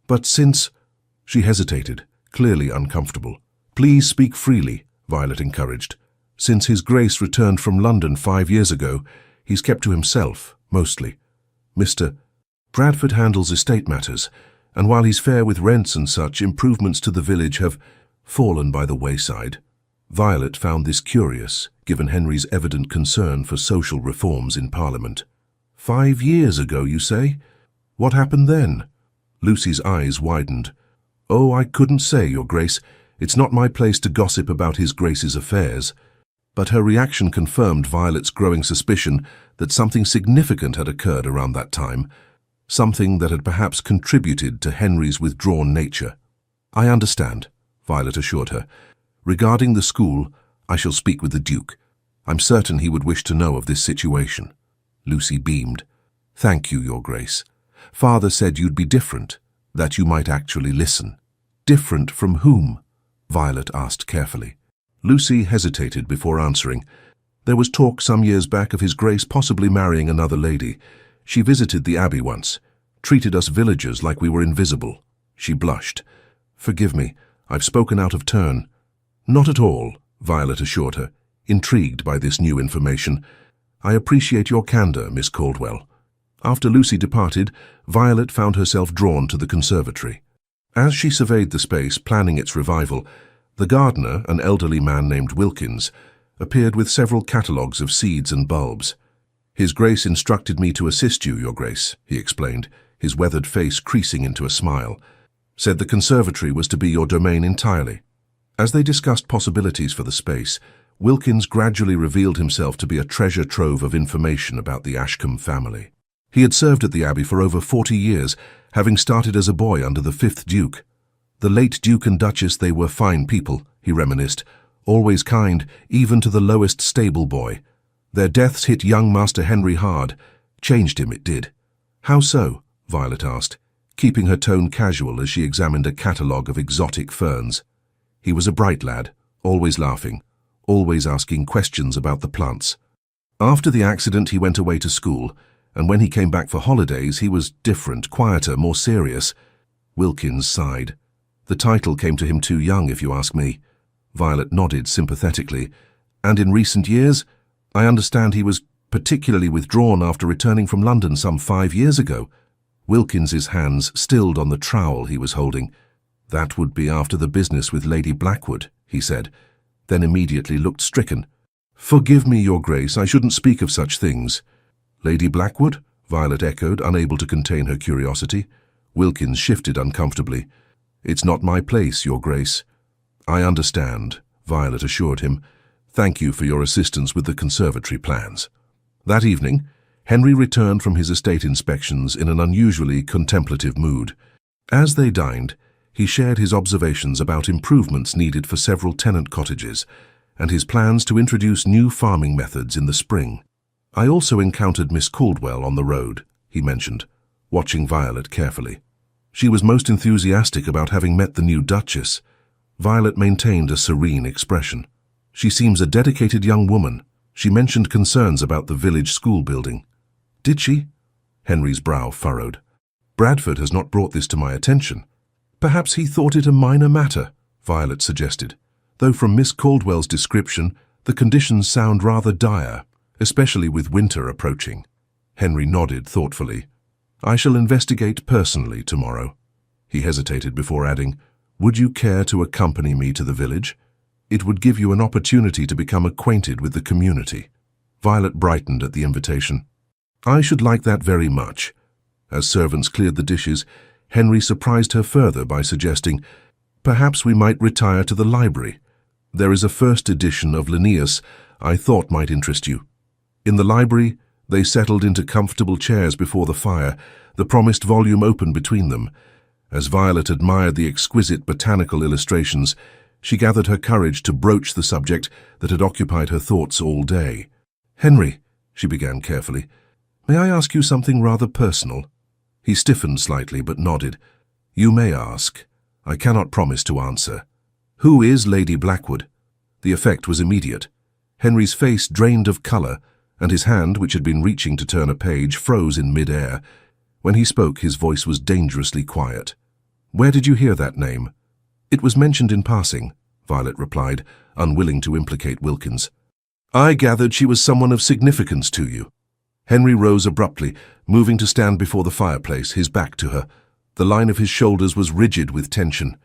"But since—" She hesitated, clearly uncomfortable. "Please speak freely," Violet encouraged. "Since His Grace returned from London 5 years ago, he's kept to himself, mostly. Mr. Bradford handles estate matters, and while he's fair with rents and such, improvements to the village have fallen by the wayside." Violet found this curious, given Henry's evident concern for social reforms in Parliament. 5 years ago, you say? What happened then?" Lucy's eyes widened. "Oh, I couldn't say, Your Grace. It's not my place to gossip about His Grace's affairs." But her reaction confirmed Violet's growing suspicion that something significant had occurred around that time, something that had perhaps contributed to Henry's withdrawn nature. "I understand," Violet assured her. "Regarding the school, I shall speak with the Duke. I'm certain he would wish to know of this situation." Lucy beamed. "Thank you, Your Grace. Father said you'd be different, that you might actually listen." "Different from whom?" Violet asked carefully. Lucy hesitated before answering. "There was talk some years back of His Grace possibly marrying another lady. She visited the abbey once, treated us villagers like we were invisible." She blushed. "Forgive me, I've spoken out of turn." "Not at all," Violet assured her, intrigued by this new information. "I appreciate your candor, Miss Caldwell." After Lucy departed, Violet found herself drawn to the conservatory. As she surveyed the space, planning its revival, the gardener, an elderly man named Wilkins, appeared with several catalogues of seeds and bulbs. "His Grace instructed me to assist you, Your Grace," he explained, his weathered face creasing into a smile. "Said the conservatory was to be your domain entirely." As they discussed possibilities for the space, Wilkins gradually revealed himself to be a treasure trove of information about the Ashcombe family. He had served at the Abbey for over 40 years, having started as a boy under the 5th Duke. "The late Duke and Duchess, they were fine people," he reminisced, "always kind, even to the lowest stable boy. Their deaths hit young Master Henry hard. Changed him, it did." "How so?" Violet asked, keeping her tone casual as she examined a catalogue of exotic ferns. "He was a bright lad, always laughing, always asking questions about the plants. After the accident, he went away to school, and when he came back for holidays, he was different, quieter, more serious." Wilkins sighed. "The title came to him too young, if you ask me." Violet nodded sympathetically. "And in recent years, I understand he was particularly withdrawn after returning from London some 5 years ago." Wilkins's hands stilled on the trowel he was holding. "That would be after the business with Lady Blackwood," he said, then immediately looked stricken. "Forgive me, Your Grace, I shouldn't speak of such things." "Lady Blackwood?" Violet echoed, unable to contain her curiosity. Wilkins shifted uncomfortably. "It's not my place, Your Grace." "I understand," Violet assured him. "Thank you for your assistance with the conservatory plans." That evening, Henry returned from his estate inspections in an unusually contemplative mood. As they dined, he shared his observations about improvements needed for several tenant cottages and his plans to introduce new farming methods in the spring. "I also encountered Miss Caldwell on the road," he mentioned, watching Violet carefully. "She was most enthusiastic about having met the new Duchess." Violet maintained a serene expression. "She seems a dedicated young woman. She mentioned concerns about the village school building." "Did she?" Henry's brow furrowed. "Bradford has not brought this to my attention." "Perhaps he thought it a minor matter," Violet suggested, "though from Miss Caldwell's description, the conditions sound rather dire, especially with winter approaching." Henry nodded thoughtfully. "I shall investigate personally tomorrow." He hesitated before adding, "Would you care to accompany me to the village? It would give you an opportunity to become acquainted with the community." Violet brightened at the invitation. "I should like that very much." As servants cleared the dishes, Henry surprised her further by suggesting, "Perhaps we might retire to the library. There is a first edition of Linnaeus I thought might interest you." In the library, they settled into comfortable chairs before the fire, the promised volume open between them. As Violet admired the exquisite botanical illustrations, she gathered her courage to broach the subject that had occupied her thoughts all day. "Henry," she began carefully, "may I ask you something rather personal?" He stiffened slightly but nodded. "You may ask. I cannot promise to answer. Who is Lady Blackwood?" The effect was immediate. Henry's face drained of colour, and his hand, which had been reaching to turn a page, froze in mid-air. When he spoke, his voice was dangerously quiet. "Where did you hear that name?" "It was mentioned in passing," Violet replied, unwilling to implicate Wilkins. "I gathered she was someone of significance to you." Henry rose abruptly, moving to stand before the fireplace, his back to her. The line of his shoulders was rigid with tension.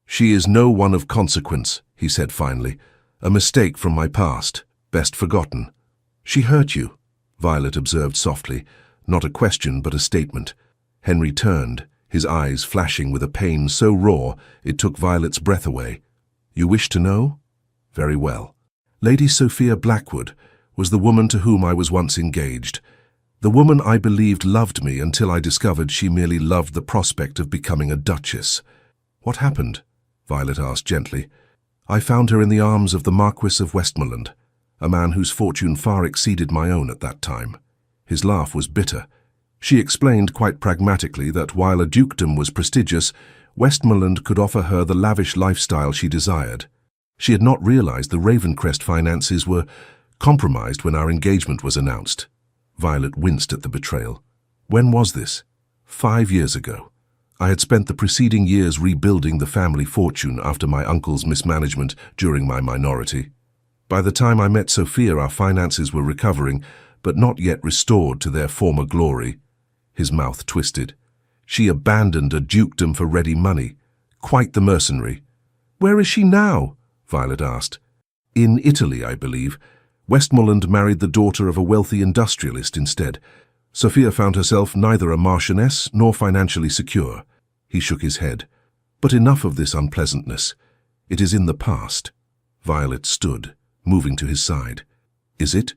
"She is no one of consequence," he said finally. "A mistake from my past, best forgotten." "She hurt you," Violet observed softly, not a question but a statement. Henry turned, his eyes flashing with a pain so raw it took Violet's breath away. "You wish to know? Very well. Lady Sophia Blackwood was the woman to whom I was once engaged. The woman I believed loved me until I discovered she merely loved the prospect of becoming a duchess." "What happened?" Violet asked gently. "I found her in the arms of the Marquis of Westmoreland, a man whose fortune far exceeded my own at that time." His laugh was bitter. She explained quite pragmatically that while a dukedom was prestigious, Westmoreland could offer her the lavish lifestyle she desired. She had not realized the Ravencrest finances were compromised when our engagement was announced. Violet winced at the betrayal. "When was this?" 5 years ago. I had spent the preceding years rebuilding the family fortune after my uncle's mismanagement during my minority." By the time I met Sophia, our finances were recovering, but not yet restored to their former glory. His mouth twisted. She abandoned a dukedom for ready money. Quite the mercenary. Where is she now? Violet asked. In Italy, I believe. Westmoreland married the daughter of a wealthy industrialist instead. Sophia found herself neither a marchioness nor financially secure. He shook his head. But enough of this unpleasantness. It is in the past. Violet stood, moving to his side. Is it?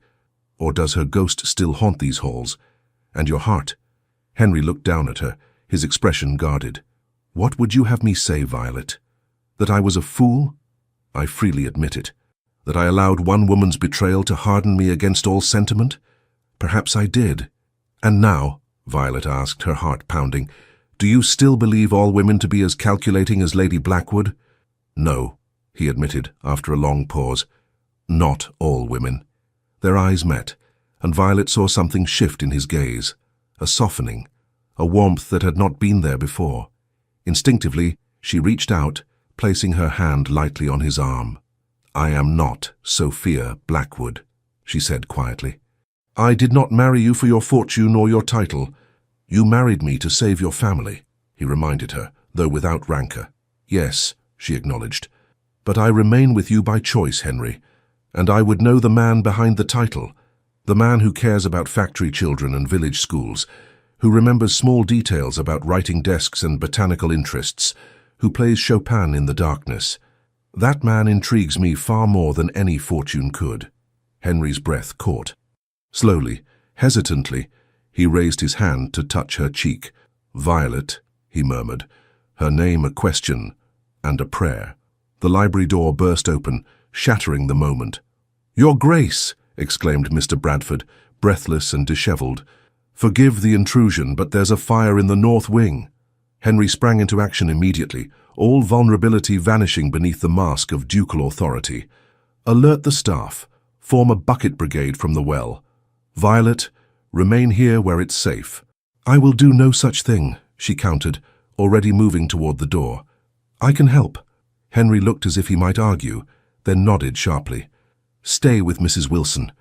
Or does her ghost still haunt these halls? And your heart? Henry looked down at her, his expression guarded. What would you have me say, Violet? That I was a fool? I freely admit it. That I allowed one woman's betrayal to harden me against all sentiment? Perhaps I did. And now, Violet asked, her heart pounding, do you still believe all women to be as calculating as Lady Blackwood? No, he admitted after a long pause. Not all women. Their eyes met, and Violet saw something shift in his gaze, a softening, a warmth that had not been there before. Instinctively, she reached out, placing her hand lightly on his arm. I am not Sophia Blackwood, she said quietly. I did not marry you for your fortune or your title. You married me to save your family, he reminded her, though without rancor. Yes, she acknowledged. But I remain with you by choice, Henry, and I would know the man behind the title, the man who cares about factory children and village schools, who remembers small details about writing desks and botanical interests, who plays Chopin in the darkness. That man intrigues me far more than any fortune could. Henry's breath caught. Slowly, hesitantly, he raised his hand to touch her cheek. Violet, he murmured, her name a question and a prayer. The library door burst open, shattering the moment. Your Grace, exclaimed Mr. Bradford, breathless and dishevelled. Forgive the intrusion, but there's a fire in the north wing. Henry sprang into action immediately, all vulnerability vanishing beneath the mask of ducal authority. Alert the staff. Form a bucket brigade from the well. Violet, remain here where it's safe. I will do no such thing, she countered, already moving toward the door. I can help. Henry looked as if he might argue, then nodded sharply. Stay with Mrs. Wilson.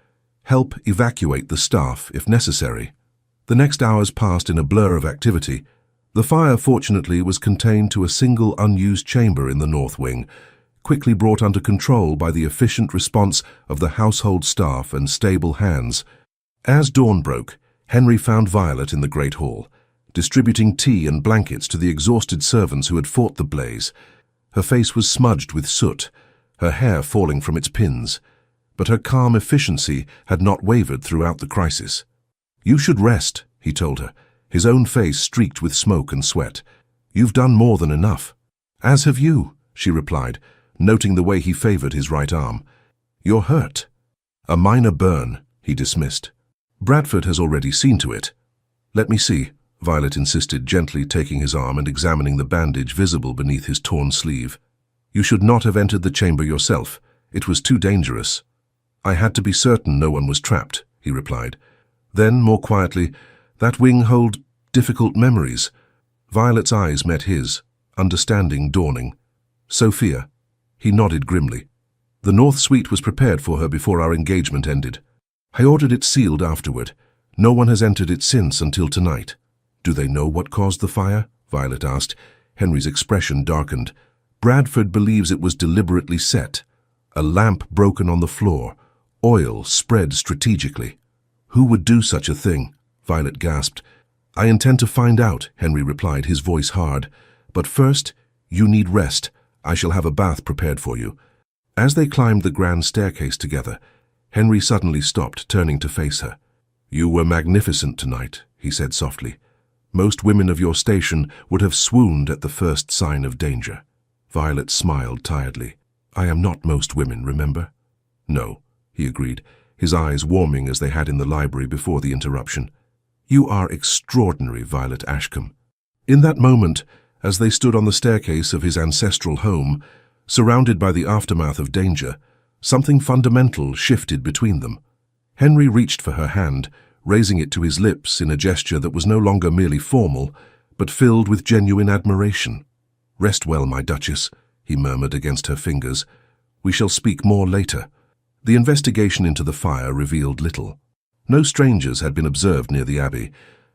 Help evacuate the staff, if necessary. The next hours passed in a blur of activity. The fire, fortunately, was contained to a single unused chamber in the north wing, quickly brought under control by the efficient response of the household staff and stable hands. As dawn broke, Henry found Violet in the great hall, distributing tea and blankets to the exhausted servants who had fought the blaze. Her face was smudged with soot, her hair falling from its pins, but her calm efficiency had not wavered throughout the crisis. You should rest, he told her, his own face streaked with smoke and sweat. You've done more than enough. As have you, she replied, noting the way he favored his right arm. You're hurt. A minor burn, he dismissed. Bradford has already seen to it. Let me see, Violet insisted, gently taking his arm and examining the bandage visible beneath his torn sleeve. You should not have entered the chamber yourself. It was too dangerous. I had to be certain no one was trapped, he replied. Then, more quietly, that wing hold difficult memories. Violet's eyes met his, understanding dawning. Sophia. He nodded grimly. The north suite was prepared for her before our engagement ended. I ordered it sealed afterward. No one has entered it since until tonight. Do they know what caused the fire? Violet asked. Henry's expression darkened. Bradford believes it was deliberately set. A lamp broken on the floor. Oil spread strategically. Who would do such a thing? Violet gasped. I intend to find out, Henry replied, his voice hard. But first, you need rest. I shall have a bath prepared for you. As they climbed the grand staircase together, Henry suddenly stopped, turning to face her. You were magnificent tonight, he said softly. Most women of your station would have swooned at the first sign of danger. Violet smiled tiredly. I am not most women, remember? No, he agreed, his eyes warming as they had in the library before the interruption. You are extraordinary, Violet Ashcombe. In that moment, as they stood on the staircase of his ancestral home, surrounded by the aftermath of danger, something fundamental shifted between them. Henry reached for her hand, raising it to his lips in a gesture that was no longer merely formal, but filled with genuine admiration. Rest well, my Duchess, he murmured against her fingers. We shall speak more later. The investigation into the fire revealed little. No strangers had been observed near the abbey,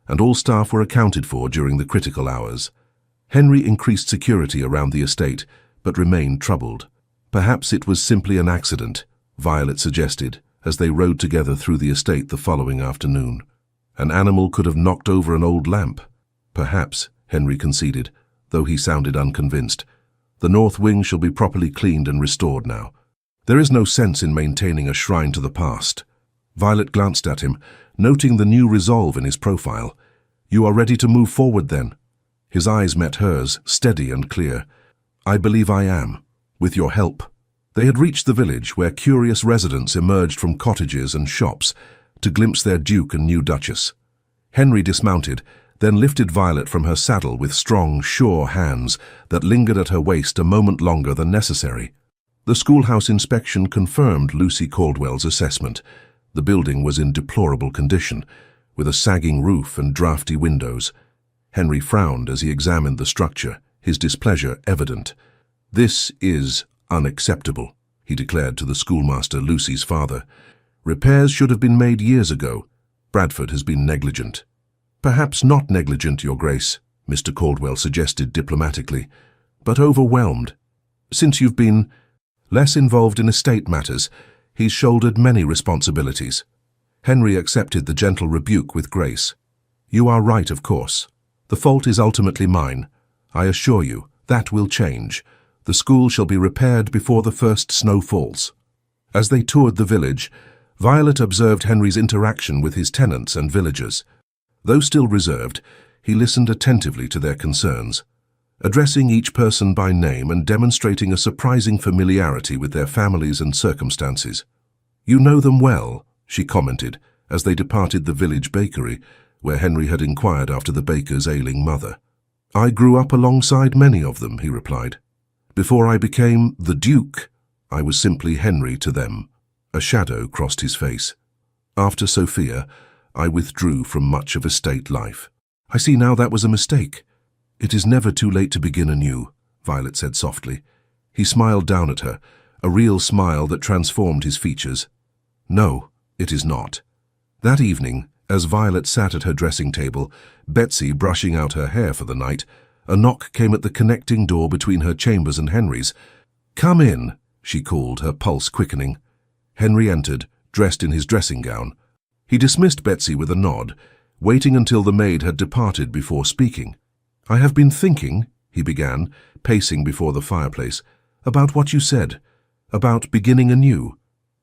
and all staff were accounted for during the critical hours. Henry increased security around the estate, but remained troubled. Perhaps it was simply an accident, Violet suggested, as they rode together through the estate the following afternoon. An animal could have knocked over an old lamp. Perhaps, Henry conceded, though he sounded unconvinced. The north wing shall be properly cleaned and restored now. There is no sense in maintaining a shrine to the past. Violet glanced at him, noting the new resolve in his profile. You are ready to move forward, then? His eyes met hers, steady and clear. I believe I am, with your help. They had reached the village, where curious residents emerged from cottages and shops to glimpse their Duke and new Duchess. Henry dismounted, then lifted Violet from her saddle with strong, sure hands that lingered at her waist a moment longer than necessary. The schoolhouse inspection confirmed Lucy Caldwell's assessment. The building was in deplorable condition, with a sagging roof and draughty windows. Henry frowned as he examined the structure, his displeasure evident. This is unacceptable, he declared to the schoolmaster, Lucy's father. Repairs should have been made years ago. Bradford has been negligent. Perhaps not negligent, Your Grace, Mr. Caldwell suggested diplomatically, but overwhelmed. Since you've been less involved in estate matters, he's shouldered many responsibilities. Henry accepted the gentle rebuke with grace. You are right, of course. The fault is ultimately mine. I assure you, that will change. The school shall be repaired before the first snow falls. As they toured the village, Violet observed Henry's interaction with his tenants and villagers. Though still reserved, he listened attentively to their concerns, addressing each person by name and demonstrating a surprising familiarity with their families and circumstances. You know them well, she commented, as they departed the village bakery, where Henry had inquired after the baker's ailing mother. I grew up alongside many of them, he replied. Before I became the Duke, I was simply Henry to them. A shadow crossed his face. After Sophia, I withdrew from much of estate life. I see now that was a mistake. It is never too late to begin anew, Violet said softly. He smiled down at her, a real smile that transformed his features. No, it is not. That evening, as Violet sat at her dressing table, Betsy brushing out her hair for the night, a knock came at the connecting door between her chambers and Henry's. Come in, she called, her pulse quickening. Henry entered, dressed in his dressing gown. He dismissed Betsy with a nod, waiting until the maid had departed before speaking. I have been thinking, he began, pacing before the fireplace, about what you said, about beginning anew.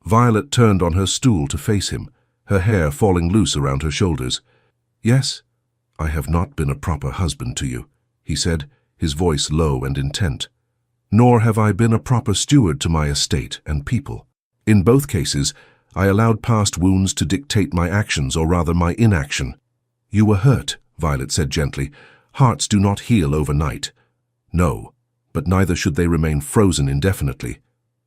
Violet turned on her stool to face him, her hair falling loose around her shoulders. Yes, I have not been a proper husband to you, he said, his voice low and intent. Nor have I been a proper steward to my estate and people. In both cases, I allowed past wounds to dictate my actions, or rather my inaction. You were hurt, Violet said gently. Hearts do not heal overnight. No, but neither should they remain frozen indefinitely.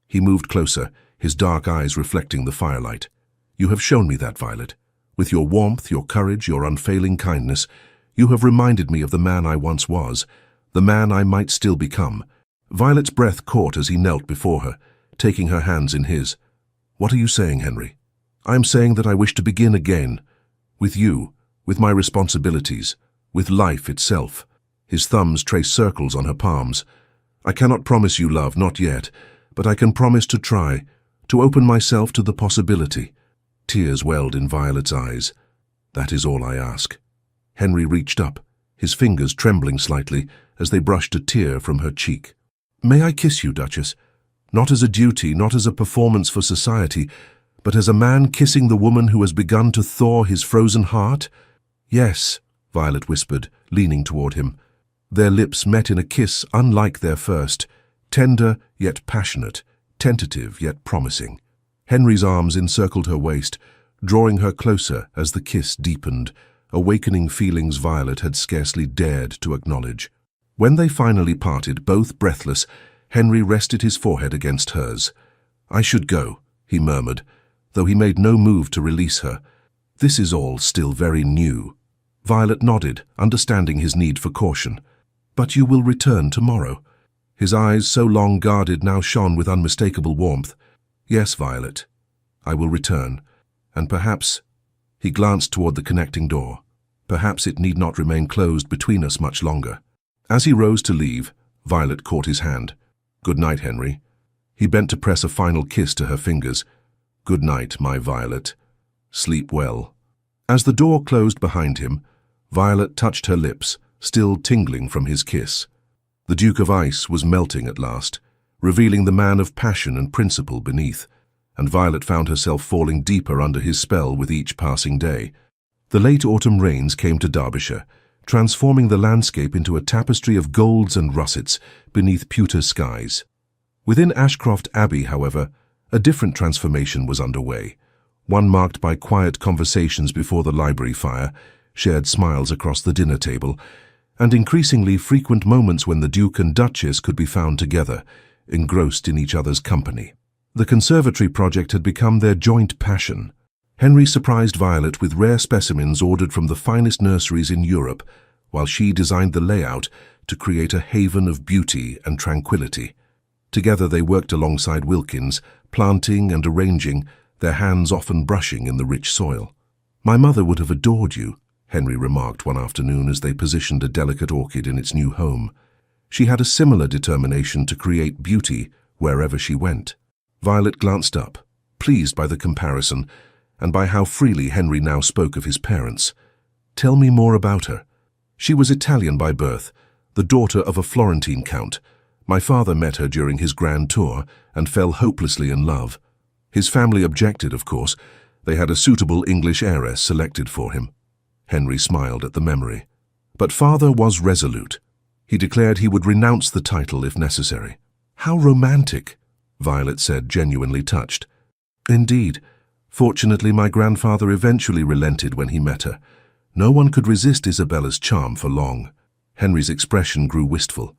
He moved closer, his dark eyes reflecting the firelight. You have shown me that, Violet. With your warmth, your courage, your unfailing kindness, you have reminded me of the man I once was, the man I might still become. Violet's breath caught as he knelt before her, taking her hands in his. What are you saying, Henry? I am saying that I wish to begin again. With you, with my responsibilities, with life itself. His thumbs traced circles on her palms. I cannot promise you love, not yet, but I can promise to try, to open myself to the possibility. Tears welled in Violet's eyes. That is all I ask. Henry reached up, his fingers trembling slightly as they brushed a tear from her cheek. May I kiss you, Duchess? Not as a duty, not as a performance for society, but as a man kissing the woman who has begun to thaw his frozen heart? Yes, Violet whispered, leaning toward him. Their lips met in a kiss unlike their first, tender yet passionate, tentative yet promising. Henry's arms encircled her waist, drawing her closer as the kiss deepened, awakening feelings Violet had scarcely dared to acknowledge. When they finally parted, both breathless, Henry rested his forehead against hers. I should go, he murmured, though he made no move to release her. This is all still very new. Violet nodded, understanding his need for caution. But you will return tomorrow. His eyes, so long guarded, now shone with unmistakable warmth. Yes, Violet. I will return, and perhaps—" He glanced toward the connecting door. Perhaps it need not remain closed between us much longer. As he rose to leave, Violet caught his hand. "Good night, Henry." He bent to press a final kiss to her fingers. "Good night, my Violet. Sleep well." As the door closed behind him, Violet touched her lips, still tingling from his kiss. The Duke of Ice was melting at last, revealing the man of passion and principle beneath, and Violet found herself falling deeper under his spell with each passing day. The late autumn rains came to Derbyshire, transforming the landscape into a tapestry of golds and russets beneath pewter skies. Within Ashcroft Abbey, however, a different transformation was underway, one marked by quiet conversations before the library fire, shared smiles across the dinner table, and increasingly frequent moments when the Duke and Duchess could be found together, engrossed in each other's company. The conservatory project had become their joint passion. Henry surprised Violet with rare specimens ordered from the finest nurseries in Europe, while she designed the layout to create a haven of beauty and tranquility. Together they worked alongside Wilkins, planting and arranging, their hands often brushing in the rich soil. "My mother would have adored you," Henry remarked one afternoon as they positioned a delicate orchid in its new home. She had a similar determination to create beauty wherever she went. Violet glanced up, pleased by the comparison, and by how freely Henry now spoke of his parents. "Tell me more about her." "She was Italian by birth, the daughter of a Florentine count. My father met her during his grand tour and fell hopelessly in love. His family objected, of course. They had a suitable English heiress selected for him." Henry smiled at the memory. But father was resolute. He declared he would renounce the title if necessary. "How romantic," Violet said, genuinely touched. "Indeed. Fortunately, my grandfather eventually relented when he met her. No one could resist Isabella's charm for long." Henry's expression grew wistful.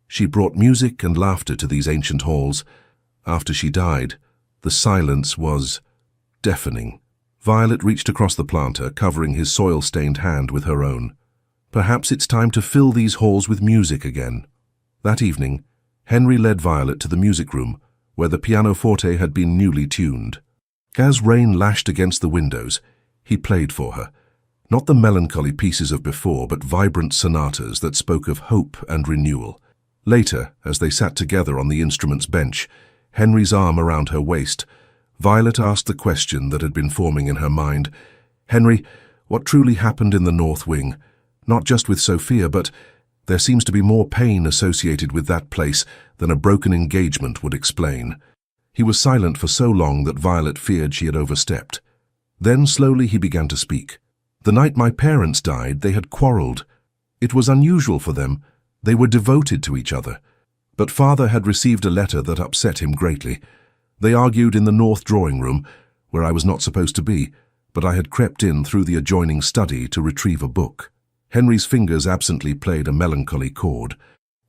"She brought music and laughter to these ancient halls. After she died, the silence was deafening." Violet reached across the planter, covering his soil-stained hand with her own. "Perhaps it's time to fill these halls with music again." That evening, Henry led Violet to the music room, where the pianoforte had been newly tuned. As rain lashed against the windows, he played for her. Not the melancholy pieces of before, but vibrant sonatas that spoke of hope and renewal. Later, as they sat together on the instrument's bench, Henry's arm around her waist, Violet asked the question that had been forming in her mind. "Henry, what truly happened in the North Wing? Not just with Sophia, but there seems to be more pain associated with that place than a broken engagement would explain." He was silent for so long that Violet feared she had overstepped. Then slowly he began to speak. "The night my parents died, they had quarreled. It was unusual for them. They were devoted to each other. But father had received a letter that upset him greatly. They argued in the north drawing room, where I was not supposed to be, but I had crept in through the adjoining study to retrieve a book." Henry's fingers absently played a melancholy chord.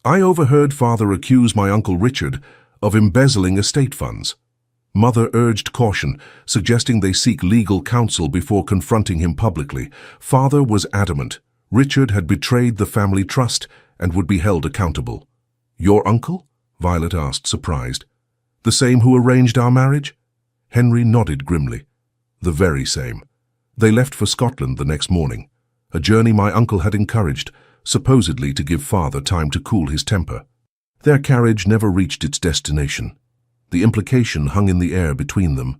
"I overheard father accuse my Uncle Richard of embezzling estate funds. Mother urged caution, suggesting they seek legal counsel before confronting him publicly. Father was adamant. Richard had betrayed the family trust and would be held accountable." "Your uncle?" Violet asked, surprised. "The same who arranged our marriage?" Henry nodded grimly. "The very same. They left for Scotland the next morning, a journey my uncle had encouraged, supposedly to give father time to cool his temper. Their carriage never reached its destination. The implication hung in the air between them."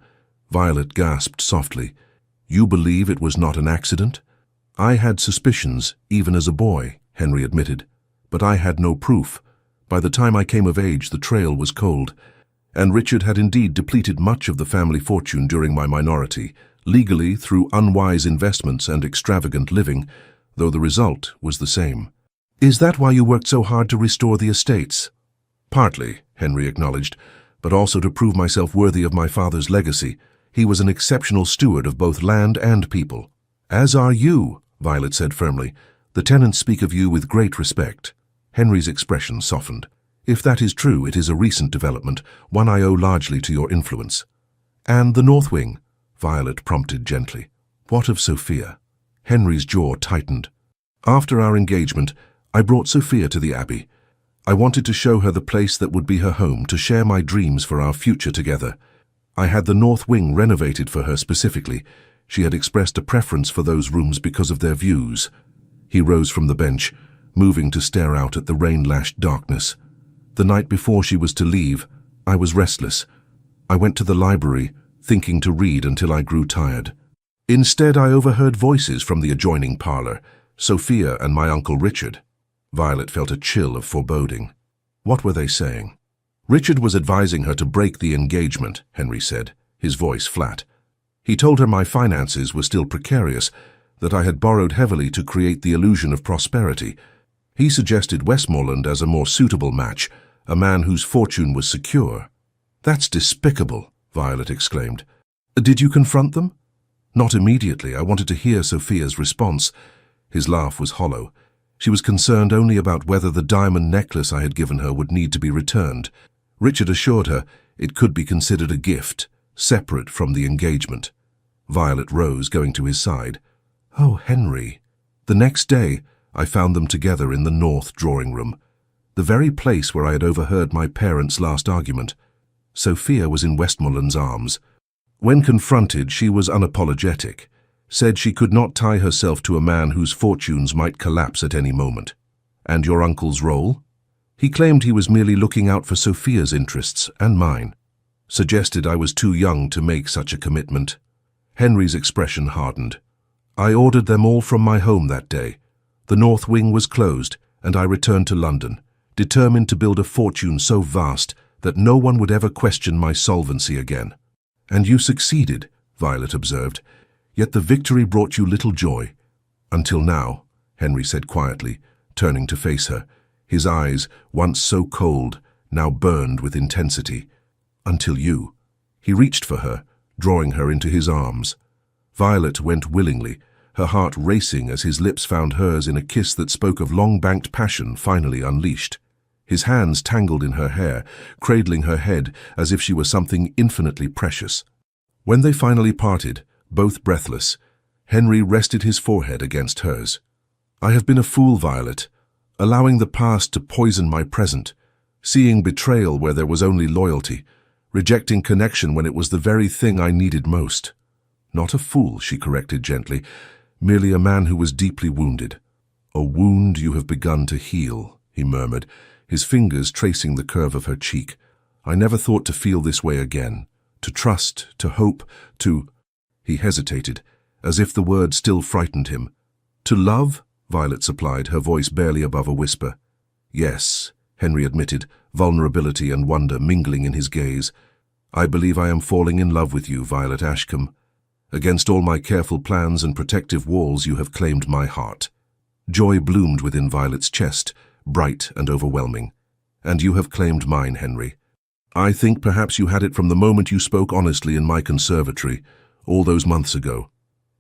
Violet gasped softly. "You believe it was not an accident?" "I had suspicions, even as a boy," Henry admitted, "but I had no proof. By the time I came of age, the trail was cold, and Richard had indeed depleted much of the family fortune during my minority, legally through unwise investments and extravagant living, though the result was the same." "Is that why you worked so hard to restore the estates?" "Partly," Henry acknowledged, "but also to prove myself worthy of my father's legacy. He was an exceptional steward of both land and people." "As are you," Violet said firmly. "The tenants speak of you with great respect." Henry's expression softened. "If that is true, it is a recent development, one I owe largely to your influence." "And the North Wing?" Violet prompted gently. "What of Sophia?" Henry's jaw tightened. "After our engagement, I brought Sophia to the Abbey. I wanted to show her the place that would be her home, to share my dreams for our future together. I had the north wing renovated for her specifically. She had expressed a preference for those rooms because of their views. He rose from the bench, moving to stare out at the rain-lashed darkness. The night before she was to leave, I was restless. I went to the library, thinking to read until I grew tired. Instead, I overheard voices from the adjoining parlor, Sophia and my Uncle Richard. Violet felt a chill of foreboding. What were they saying? Richard was advising her to break the engagement, Henry said, his voice flat. He told her my finances were still precarious, that I had borrowed heavily to create the illusion of prosperity. He suggested Westmoreland as a more suitable match, a man whose fortune was secure. That's despicable, Violet exclaimed. Did you confront them? Not immediately. I wanted to hear Sophia's response. His laugh was hollow. She was concerned only about whether the diamond necklace I had given her would need to be returned. Richard assured her it could be considered a gift, separate from the engagement. Violet rose, going to his side. Oh, Henry. The next day, I found them together in the north drawing room, the very place where I had overheard my parents' last argument. Sophia was in Westmoreland's arms. When confronted, she was unapologetic, said she could not tie herself to a man whose fortunes might collapse at any moment. And your uncle's role? He claimed he was merely looking out for Sophia's interests and mine. Suggested I was too young to make such a commitment. Henry's expression hardened. I ordered them all from my home that day. The north wing was closed, and I returned to London, determined to build a fortune so vast that no one would ever question my solvency again. And you succeeded, Violet observed, yet the victory brought you little joy. Until now, Henry said quietly, turning to face her. His eyes, once so cold, now burned with intensity. Until you. He reached for her, drawing her into his arms. Violet went willingly, her heart racing as his lips found hers in a kiss that spoke of long-banked passion finally unleashed. His hands tangled in her hair, cradling her head as if she were something infinitely precious. When they finally parted, both breathless, Henry rested his forehead against hers. I have been a fool, Violet, allowing the past to poison my present, seeing betrayal where there was only loyalty, rejecting connection when it was the very thing I needed most. Not a fool, she corrected gently, merely a man who was deeply wounded. A wound you have begun to heal, he murmured, his fingers tracing the curve of her cheek. I never thought to feel this way again, to trust, to hope, to... He hesitated, as if the word still frightened him. To love? Violet supplied, her voice barely above a whisper. Yes, Henry admitted, vulnerability and wonder mingling in his gaze. I believe I am falling in love with you, Violet Ashcombe. Against all my careful plans and protective walls, you have claimed my heart. Joy bloomed within Violet's chest, bright and overwhelming. And you have claimed mine, Henry. I think perhaps you had it from the moment you spoke honestly in my conservatory, all those months ago.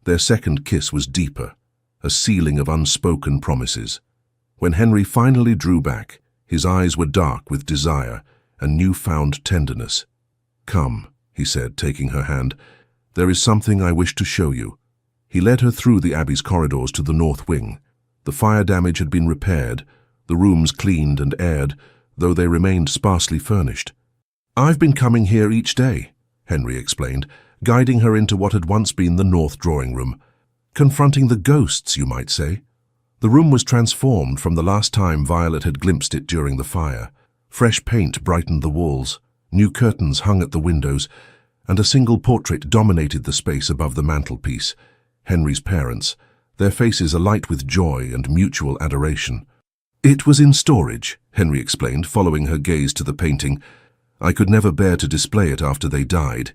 Their second kiss was deeper, a sealing of unspoken promises. When Henry finally drew back, his eyes were dark with desire and newfound tenderness. Come, he said, taking her hand. There is something I wish to show you. He led her through the abbey's corridors to the north wing. The fire damage had been repaired, the rooms cleaned and aired, though they remained sparsely furnished. I've been coming here each day, Henry explained, guiding her into what had once been the north drawing room. Confronting the ghosts, you might say. The room was transformed from the last time Violet had glimpsed it during the fire. Fresh paint brightened the walls, new curtains hung at the windows, and a single portrait dominated the space above the mantelpiece. Henry's parents, their faces alight with joy and mutual adoration. It was in storage, Henry explained, following her gaze to the painting. I could never bear to display it after they died.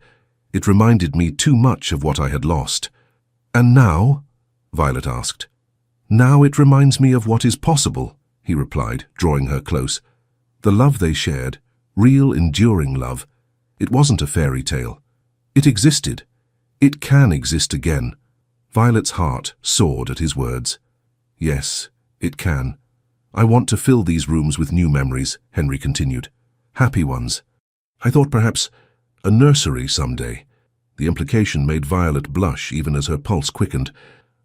It reminded me too much of what I had lost. And now? Violet asked. Now it reminds me of what is possible, he replied, drawing her close. The love they shared, real, enduring love. It wasn't a fairy tale. It existed. It can exist again. Violet's heart soared at his words. Yes, it can. I want to fill these rooms with new memories, Henry continued. Happy ones. I thought perhaps a nursery someday. The implication made Violet blush even as her pulse quickened.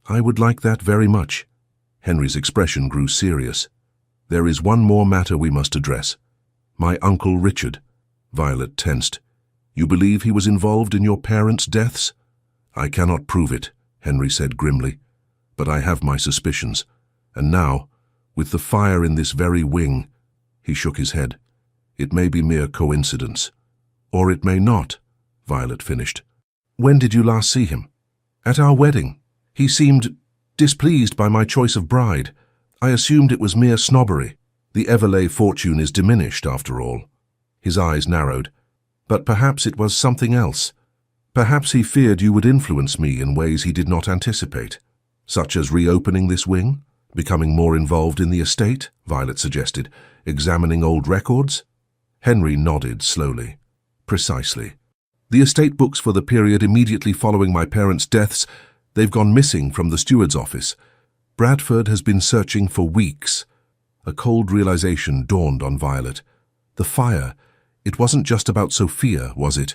I would like that very much. Henry's expression grew serious. There is one more matter we must address. My Uncle Richard. Violet tensed. You believe he was involved in your parents' deaths? I cannot prove it, Henry said grimly, but I have my suspicions. And now, with the fire in this very wing, he shook his head. It may be mere coincidence. Or it may not, Violet finished. When did you last see him? At our wedding. He seemed displeased by my choice of bride. I assumed it was mere snobbery. The Everleigh fortune is diminished, after all. His eyes narrowed. But perhaps it was something else. Perhaps he feared you would influence me in ways he did not anticipate. Such as reopening this wing? Becoming more involved in the estate? Violet suggested. Examining old records? Henry nodded slowly. Precisely. The estate books for the period immediately following my parents' deaths, they've gone missing from the steward's office. Bradford has been searching for weeks. A cold realization dawned on Violet. The fire, it wasn't just about Sophia, was it?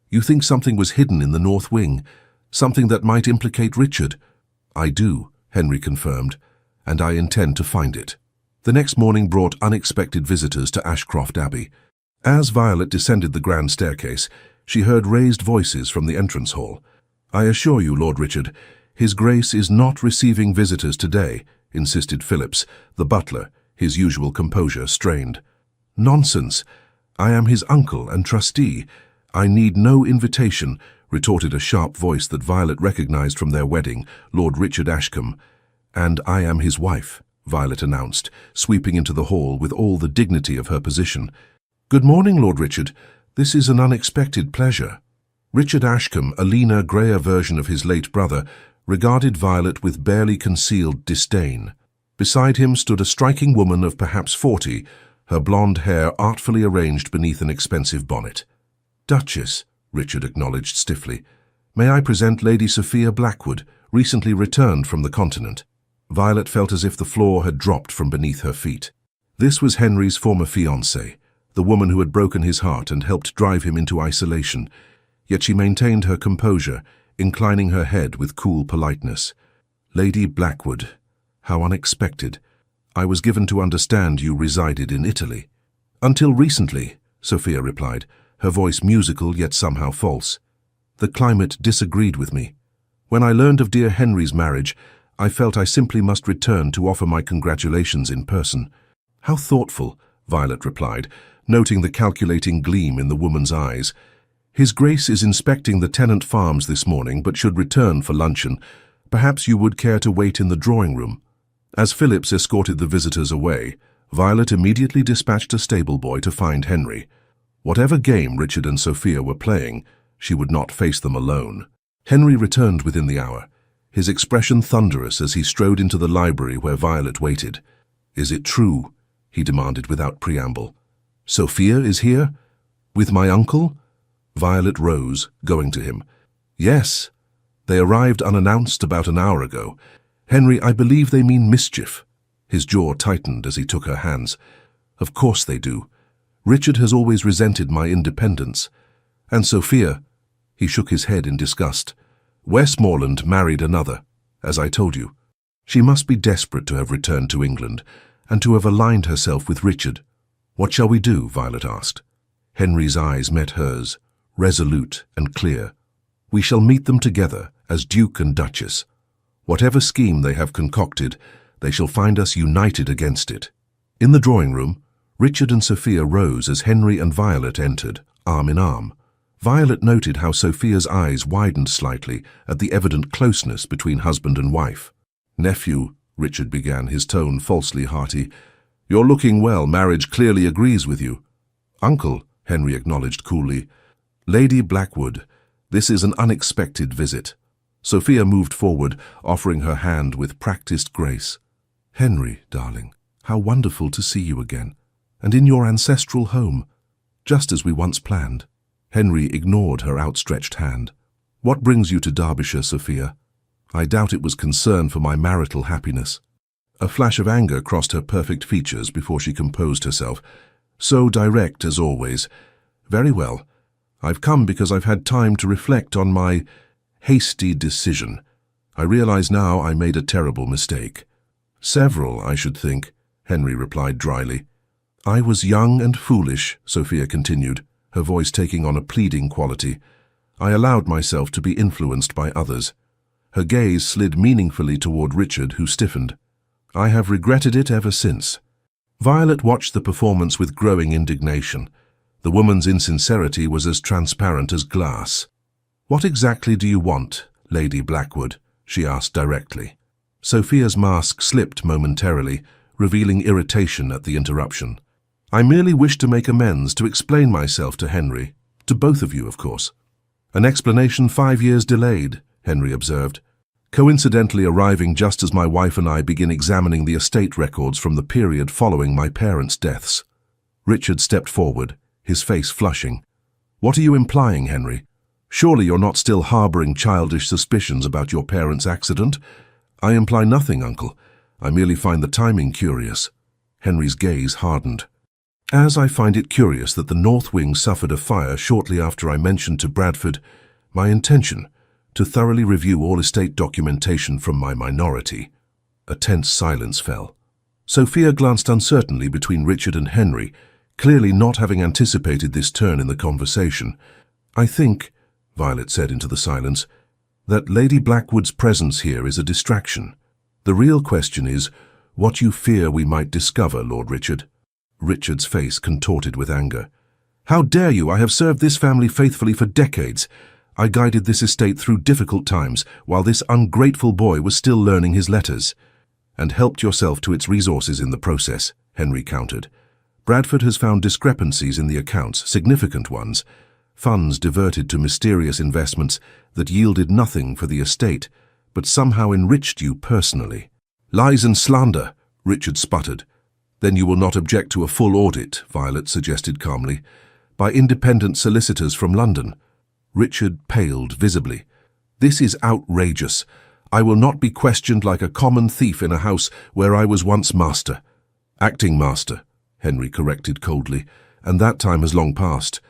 You think something was hidden in the north wing, something that might implicate Richard? I do, Henry confirmed, and I intend to find it. The next morning brought unexpected visitors to Ashcroft Abbey. As Violet descended the grand staircase, she heard raised voices from the entrance hall. I assure you, Lord Richard, His Grace is not receiving visitors today, insisted Phillips, the butler, his usual composure strained. Nonsense. I am his uncle and trustee. I need no invitation, retorted a sharp voice that Violet recognized from their wedding, Lord Richard Ashcombe. And I am his wife, Violet announced, sweeping into the hall with all the dignity of her position. Good morning, Lord Richard. This is an unexpected pleasure. Richard Ashcombe, a leaner, greyer version of his late brother, regarded Violet with barely concealed disdain. Beside him stood a striking woman of perhaps 40, her blonde hair artfully arranged beneath an expensive bonnet. Duchess, Richard acknowledged stiffly. May I present Lady Sophia Blackwood, recently returned from the continent. Violet felt as if the floor had dropped from beneath her feet. This was Henry's former fiancée, the woman who had broken his heart and helped drive him into isolation, yet she maintained her composure, inclining her head with cool politeness. Lady Blackwood, how unexpected. I was given to understand you resided in Italy. Until recently, Sophia replied, her voice musical yet somehow false. The climate disagreed with me. When I learned of dear Henry's marriage, I felt I simply must return to offer my congratulations in person. How thoughtful, Violet replied, noting the calculating gleam in the woman's eyes. His Grace is inspecting the tenant farms this morning, but should return for luncheon. Perhaps you would care to wait in the drawing room. As Phillips escorted the visitors away, Violet immediately dispatched a stable boy to find Henry. Whatever game Richard and Sophia were playing, she would not face them alone. Henry returned within the hour, his expression thunderous as he strode into the library where Violet waited. Is it true? He demanded without preamble. Sophia is here? With my uncle? Violet rose, going to him. Yes. They arrived unannounced about an hour ago. Henry, I believe they mean mischief. His jaw tightened as he took her hands. Of course they do. Richard has always resented my independence. And Sophia, he shook his head in disgust. Westmoreland married another, as I told you. She must be desperate to have returned to England and to have aligned herself with Richard. What shall we do? Violet asked. Henry's eyes met hers, resolute and clear. We shall meet them together as Duke and Duchess. Whatever scheme they have concocted, they shall find us united against it. In the drawing room, Richard and Sophia rose as Henry and Violet entered, arm in arm. Violet noted how Sophia's eyes widened slightly at the evident closeness between husband and wife. Nephew, Richard began, his tone falsely hearty. You're looking well. Marriage clearly agrees with you. Uncle, Henry acknowledged coolly. Lady Blackwood, this is an unexpected visit. Sophia moved forward, offering her hand with practiced grace. Henry, darling, how wonderful to see you again, and in your ancestral home, just as we once planned. Henry ignored her outstretched hand. What brings you to Derbyshire, Sophia? I doubt it was concern for my marital happiness. A flash of anger crossed her perfect features before she composed herself. So direct as always. Very well. I've come because I've had time to reflect on my hasty decision. I realize now I made a terrible mistake. Several, I should think, Henry replied dryly. I was young and foolish, Sophia continued, her voice taking on a pleading quality. I allowed myself to be influenced by others. Her gaze slid meaningfully toward Richard, who stiffened. I have regretted it ever since. Violet watched the performance with growing indignation. The woman's insincerity was as transparent as glass. "What exactly do you want, Lady Blackwood?" she asked directly. Sophia's mask slipped momentarily, revealing irritation at the interruption. "I merely wish to make amends, to explain myself to Henry. To both of you, of course." "An explanation 5 years delayed," Henry observed, "coincidentally arriving just as my wife and I begin examining the estate records from the period following my parents' deaths." Richard stepped forward, his face flushing. "What are you implying, Henry? Surely you're not still harboring childish suspicions about your parents' accident?" "I imply nothing, Uncle. I merely find the timing curious." Henry's gaze hardened. "As I find it curious that the North Wing suffered a fire shortly after I mentioned to Bradford my intention to thoroughly review all estate documentation from my minority." A tense silence fell. Sophia glanced uncertainly between Richard and Henry, clearly not having anticipated this turn in the conversation. "I think," Violet said into the silence, "that Lady Blackwood's presence here is a distraction. The real question is, what you fear we might discover, Lord Richard." Richard's face contorted with anger. "How dare you? I have served this family faithfully for decades. I guided this estate through difficult times while this ungrateful boy was still learning his letters." "And helped yourself to its resources in the process," Henry countered. "Bradford has found discrepancies in the accounts, significant ones. Funds diverted to mysterious investments that yielded nothing for the estate, but somehow enriched you personally." "Lies and slander," Richard sputtered. "Then you will not object to a full audit," Violet suggested calmly, "by independent solicitors from London." Richard paled visibly. "This is outrageous. I will not be questioned like a common thief in a house where I was once master." "Acting master," Henry corrected coldly, "and that time has long passed.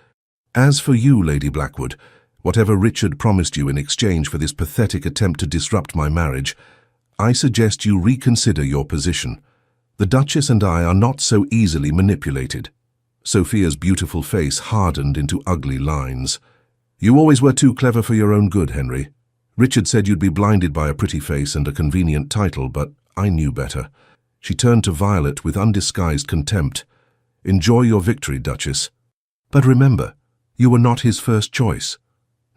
As for you, Lady Blackwood, whatever Richard promised you in exchange for this pathetic attempt to disrupt my marriage, I suggest you reconsider your position. The Duchess and I are not so easily manipulated." Sophia's beautiful face hardened into ugly lines. "You always were too clever for your own good, Henry. Richard said you'd be blinded by a pretty face and a convenient title, but I knew better." She turned to Violet with undisguised contempt. "Enjoy your victory, Duchess. But remember, you were not his first choice."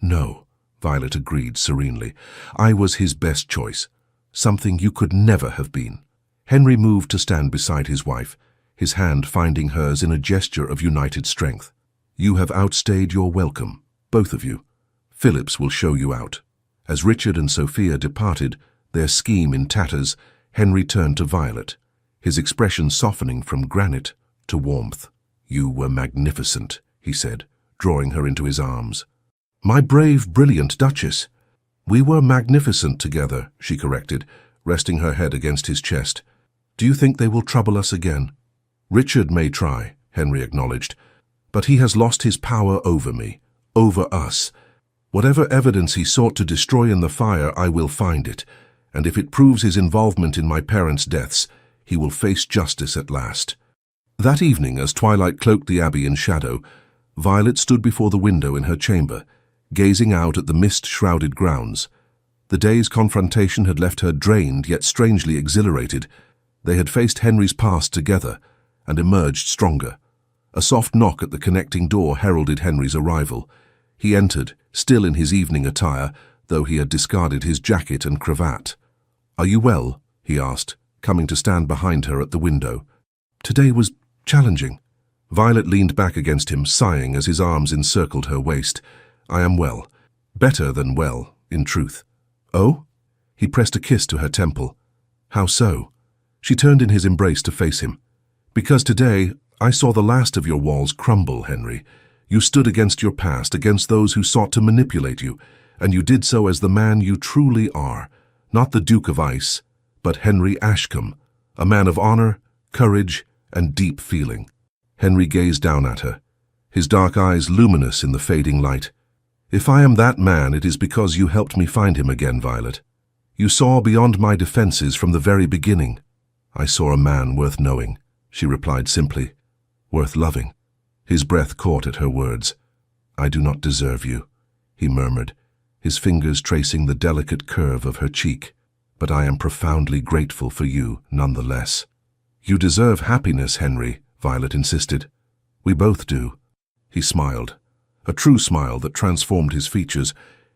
"No," Violet agreed serenely. "I was his best choice, something you could never have been." Henry moved to stand beside his wife, his hand finding hers in a gesture of united strength. "You have outstayed your welcome, both of you. Phillips will show you out." As Richard and Sophia departed, their scheme in tatters, Henry turned to Violet, his expression softening from granite to warmth. "You were magnificent," he said, drawing her into his arms. "My brave, brilliant Duchess." "We were magnificent together," she corrected, resting her head against his chest. "Do you think they will trouble us again?" "Richard may try," Henry acknowledged, "but he has lost his power over me, over us. Whatever evidence he sought to destroy in the fire, I will find it, and if it proves his involvement in my parents' deaths, he will face justice at last." That evening, as twilight cloaked the abbey in shadow, Violet stood before the window in her chamber, gazing out at the mist-shrouded grounds. The day's confrontation had left her drained yet strangely exhilarated. They had faced Henry's past together and emerged stronger. A soft knock at the connecting door heralded Henry's arrival. He entered, still in his evening attire, though he had discarded his jacket and cravat. "Are you well?" he asked, coming to stand behind her at the window. "Today was challenging." Violet leaned back against him, sighing as his arms encircled her waist. "I am well. Better than well, in truth." "Oh?" He pressed a kiss to her temple. "How so?" She turned in his embrace to face him. "Because today I saw the last of your walls crumble, Henry. You stood against your past, against those who sought to manipulate you, and you did so as the man you truly are, not the Duke of Ice, but Henry Ashcombe, a man of honor, courage, and deep feeling." Henry gazed down at her, his dark eyes luminous in the fading light. "If I am that man, it is because you helped me find him again, Violet. You saw beyond my defenses from the very beginning." "I saw a man worth knowing," she replied simply. "Worth loving." His breath caught at her words. "I do not deserve you," he murmured, his fingers tracing the delicate curve of her cheek. "But I am profoundly grateful for you, nonetheless." "You deserve happiness, Henry," Violet insisted. "We both do." He smiled, a true smile that transformed his features,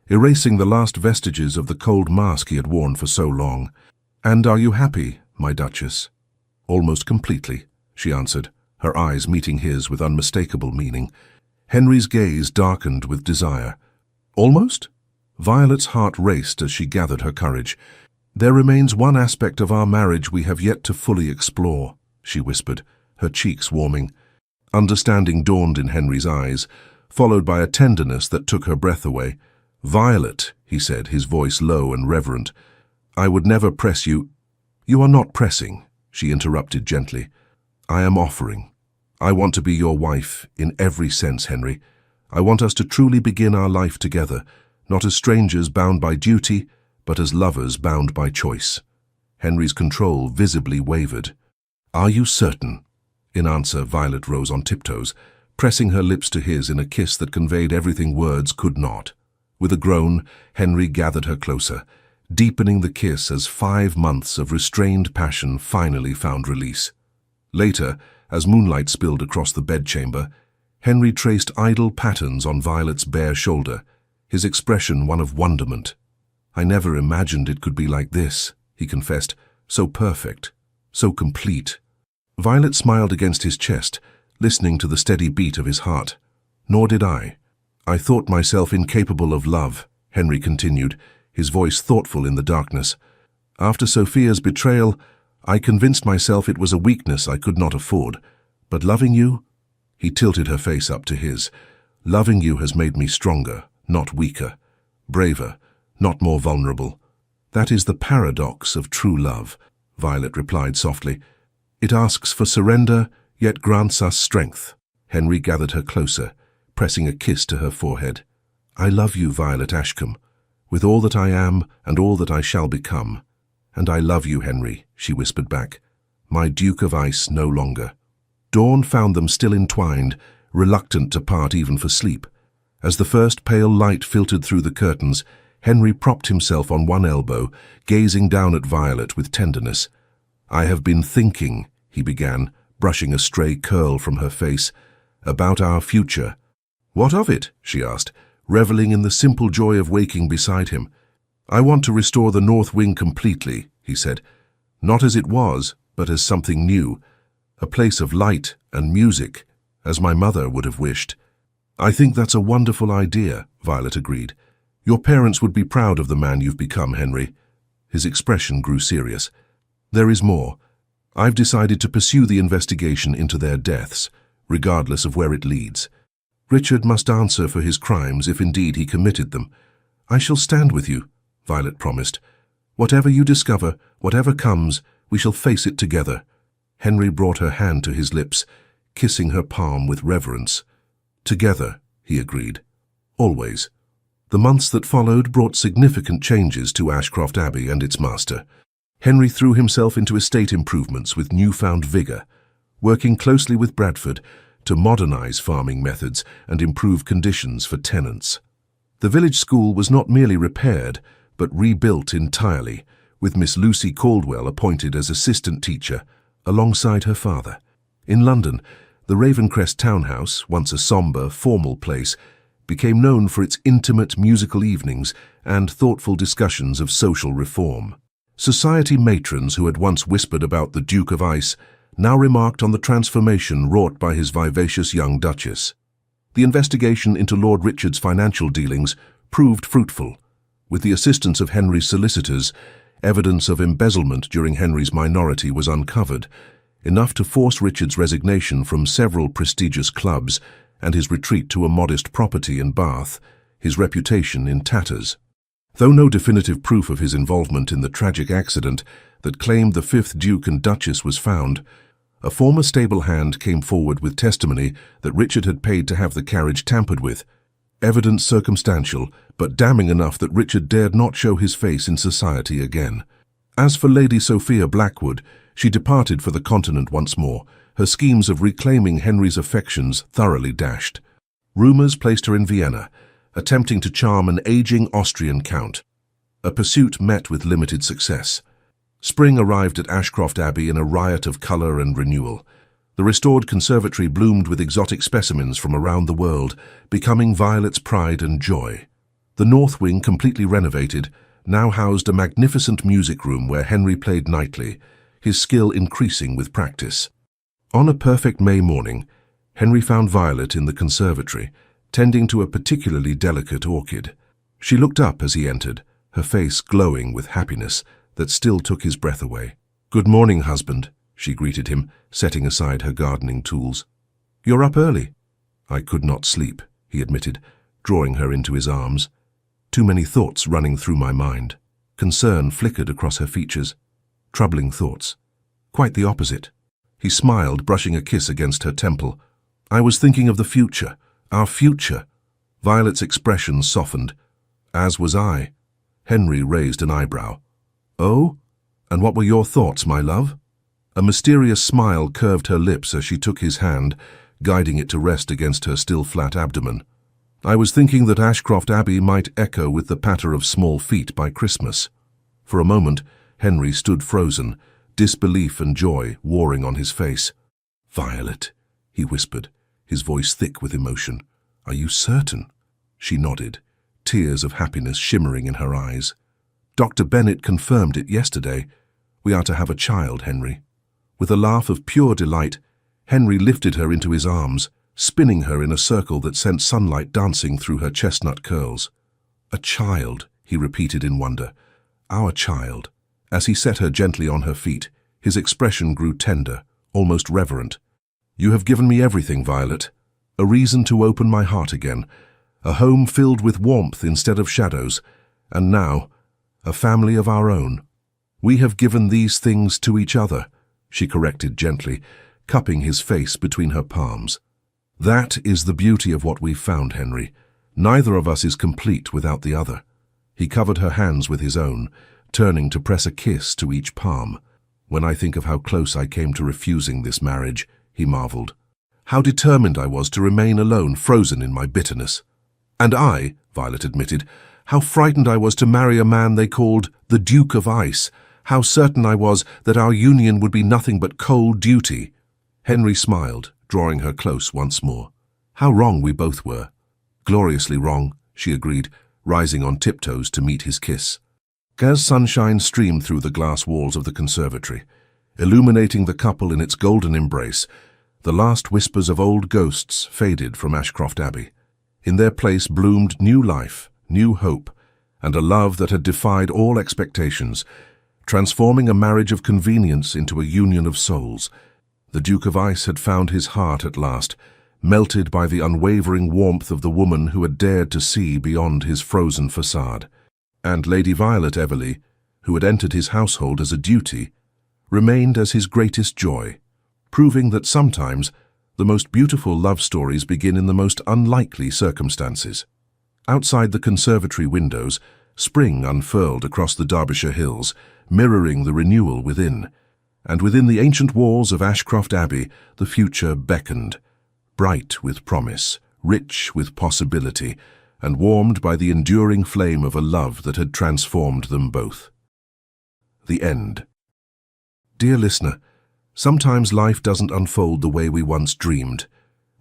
erasing the last vestiges of the cold mask he had worn for so long. "And are you happy, my Duchess?" "Almost completely," she answered, her eyes meeting his with unmistakable meaning. Henry's gaze darkened with desire. "Almost?" Violet's heart raced as she gathered her courage. "There remains one aspect of our marriage we have yet to fully explore," she whispered, her cheeks warming. Understanding dawned in Henry's eyes, followed by a tenderness that took her breath away. "Violet," he said, his voice low and reverent, "I would never press you—" "You are not pressing," she interrupted gently. "I am offering. I want to be your wife in every sense, Henry. I want us to truly begin our life together, not as strangers bound by duty, but as lovers bound by choice." Henry's control visibly wavered. "Are you certain?" In answer, Violet rose on tiptoes, pressing her lips to his in a kiss that conveyed everything words could not. With a groan, Henry gathered her closer, deepening the kiss as 5 months of restrained passion finally found release. Later, as moonlight spilled across the bedchamber, Henry traced idle patterns on Violet's bare shoulder, his expression one of wonderment. "I never imagined it could be like this," he confessed, "so perfect, so complete." Violet smiled against his chest, listening to the steady beat of his heart. "Nor did I. I thought myself incapable of love," Henry continued, his voice thoughtful in the darkness. "After Sophia's betrayal, I convinced myself it was a weakness I could not afford. But loving you—" He tilted her face up to his. "Loving you has made me stronger, not weaker, braver, not more vulnerable. That is the paradox of true love," Violet replied softly. "It asks for surrender, yet grants us strength." Henry gathered her closer, pressing a kiss to her forehead. "I love you, Violet Ashcombe, with all that I am and all that I shall become. And I love you, Henry," she whispered back, "my Duke of Ice no longer." Dawn found them still entwined, reluctant to part even for sleep. As the first pale light filtered through the curtains, Henry propped himself on one elbow, gazing down at Violet with tenderness. "I have been thinking," he began, brushing a stray curl from her face, "about our future." "What of it?" she asked, reveling in the simple joy of waking beside him. "I want to restore the North Wing completely," he said. "Not as it was, but as something new. A place of light and music, as my mother would have wished." "I think that's a wonderful idea," Violet agreed. "Your parents would be proud of the man you've become, Henry." His expression grew serious. "There is more. I've decided to pursue the investigation into their deaths, regardless of where it leads. Richard must answer for his crimes if indeed he committed them. I shall stand with you," Violet promised. "Whatever you discover, whatever comes, we shall face it together." Henry brought her hand to his lips, kissing her palm with reverence. "Together," he agreed. "Always." The months that followed brought significant changes to Ashcroft Abbey and its master. Henry threw himself into estate improvements with newfound vigor, working closely with Bradford to modernize farming methods and improve conditions for tenants. The village school was not merely repaired, but rebuilt entirely, with Miss Lucy Caldwell appointed as assistant teacher, alongside her father. In London, the Ravencrest townhouse, once a sombre, formal place, became known for its intimate musical evenings and thoughtful discussions of social reform. Society matrons who had once whispered about the Duke of Ice now remarked on the transformation wrought by his vivacious young Duchess. The investigation into Lord Richard's financial dealings proved fruitful. With the assistance of Henry's solicitors, evidence of embezzlement during Henry's minority was uncovered, enough to force Richard's resignation from several prestigious clubs and his retreat to a modest property in Bath, his reputation in tatters. Though no definitive proof of his involvement in the tragic accident that claimed the 5th Duke and Duchess was found, a former stable hand came forward with testimony that Richard had paid to have the carriage tampered with. Evidence circumstantial, but damning enough that Richard dared not show his face in society again. As for Lady Sophia Blackwood, she departed for the continent once more, her schemes of reclaiming Henry's affections thoroughly dashed. Rumors placed her in Vienna, attempting to charm an aging Austrian count. A pursuit met with limited success. Spring arrived at Ashcroft Abbey in a riot of colour and renewal. The restored conservatory bloomed with exotic specimens from around the world, becoming Violet's pride and joy. The north wing, completely renovated, now housed a magnificent music room where Henry played nightly, his skill increasing with practice. On a perfect May morning, Henry found Violet in the conservatory, tending to a particularly delicate orchid. She looked up as he entered, her face glowing with happiness that still took his breath away. "Good morning, husband," she greeted him, setting aside her gardening tools. "You're up early." "I could not sleep," he admitted, drawing her into his arms. Too many thoughts running through my mind. Concern flickered across her features. Troubling thoughts. Quite the opposite. He smiled, brushing a kiss against her temple. "I was thinking of the future, our future." Violet's expression softened. As was I. Henry raised an eyebrow. "Oh? And what were your thoughts, my love?" A mysterious smile curved her lips as she took his hand, guiding it to rest against her still flat abdomen. "I was thinking that Ashcroft Abbey might echo with the patter of small feet by Christmas." For a moment, Henry stood frozen, disbelief and joy warring on his face. "Violet," he whispered, his voice thick with emotion. "Are you certain?" She nodded, tears of happiness shimmering in her eyes. "Dr. Bennett confirmed it yesterday. We are to have a child, Henry." With a laugh of pure delight, Henry lifted her into his arms, spinning her in a circle that sent sunlight dancing through her chestnut curls. "A child," he repeated in wonder. "Our child." As he set her gently on her feet, his expression grew tender, almost reverent. "You have given me everything, Violet. A reason to open my heart again, a home filled with warmth instead of shadows, and now, a family of our own. We have given these things to each other," she corrected gently, cupping his face between her palms. "That is the beauty of what we've found, Henry. Neither of us is complete without the other." He covered her hands with his own, turning to press a kiss to each palm. "When I think of how close I came to refusing this marriage," he marveled. "How determined I was to remain alone, frozen in my bitterness. And I," Violet admitted, "how frightened I was to marry a man they called the Duke of Ice. How certain I was that our union would be nothing but cold duty." Henry smiled, drawing her close once more. "How wrong we both were." "Gloriously wrong," she agreed, rising on tiptoes to meet his kiss. As sunshine streamed through the glass walls of the conservatory, illuminating the couple in its golden embrace, the last whispers of old ghosts faded from Ashcroft Abbey. In their place bloomed new life, new hope, and a love that had defied all expectations, transforming a marriage of convenience into a union of souls. The Duke of Ice had found his heart at last, melted by the unwavering warmth of the woman who had dared to see beyond his frozen facade. And Lady Violet Everleigh, who had entered his household as a duty, remained as his greatest joy, proving that sometimes the most beautiful love stories begin in the most unlikely circumstances. Outside the conservatory windows, spring unfurled across the Derbyshire hills, mirroring the renewal within, and within the ancient walls of Ashcroft Abbey the future beckoned, bright with promise, rich with possibility, and warmed by the enduring flame of a love that had transformed them both. The end. Dear listener, sometimes life doesn't unfold the way we once dreamed.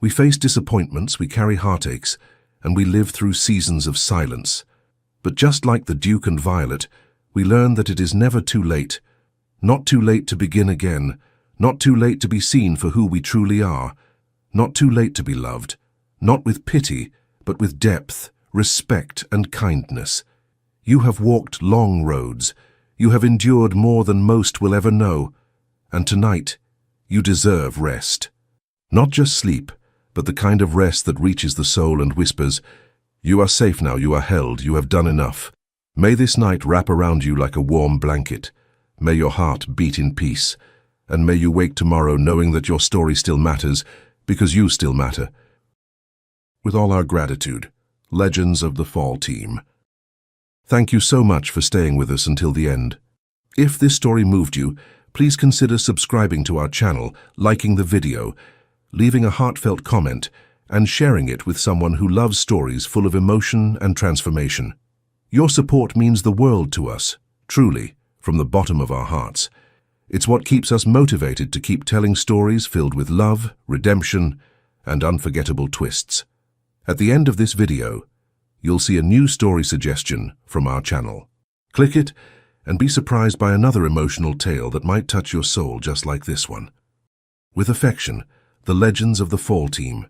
We face disappointments, we carry heartaches, and we live through seasons of silence. But just like the Duke and Violet, we learn that it is never too late. Not too late to begin again, not too late to be seen for who we truly are, not too late to be loved, not with pity, but with depth, respect, and kindness. You have walked long roads. You have endured more than most will ever know. And tonight, you deserve rest. Not just sleep, but the kind of rest that reaches the soul and whispers, "You are safe now, you are held, you have done enough." May this night wrap around you like a warm blanket. May your heart beat in peace. And may you wake tomorrow knowing that your story still matters, because you still matter. With all our gratitude, Legends of the Fall team. Thank you so much for staying with us until the end. If this story moved you, Please consider subscribing to our channel, liking the video, leaving a heartfelt comment, and sharing it with someone who loves stories full of emotion and transformation. Your support means the world to us, truly, from the bottom of our hearts. It's what keeps us motivated to keep telling stories filled with love, redemption, and unforgettable twists. At the end of this video, you'll see a new story suggestion from our channel. Click it and be surprised by another emotional tale that might touch your soul just like this one. With affection, The Legends of the Fall Team.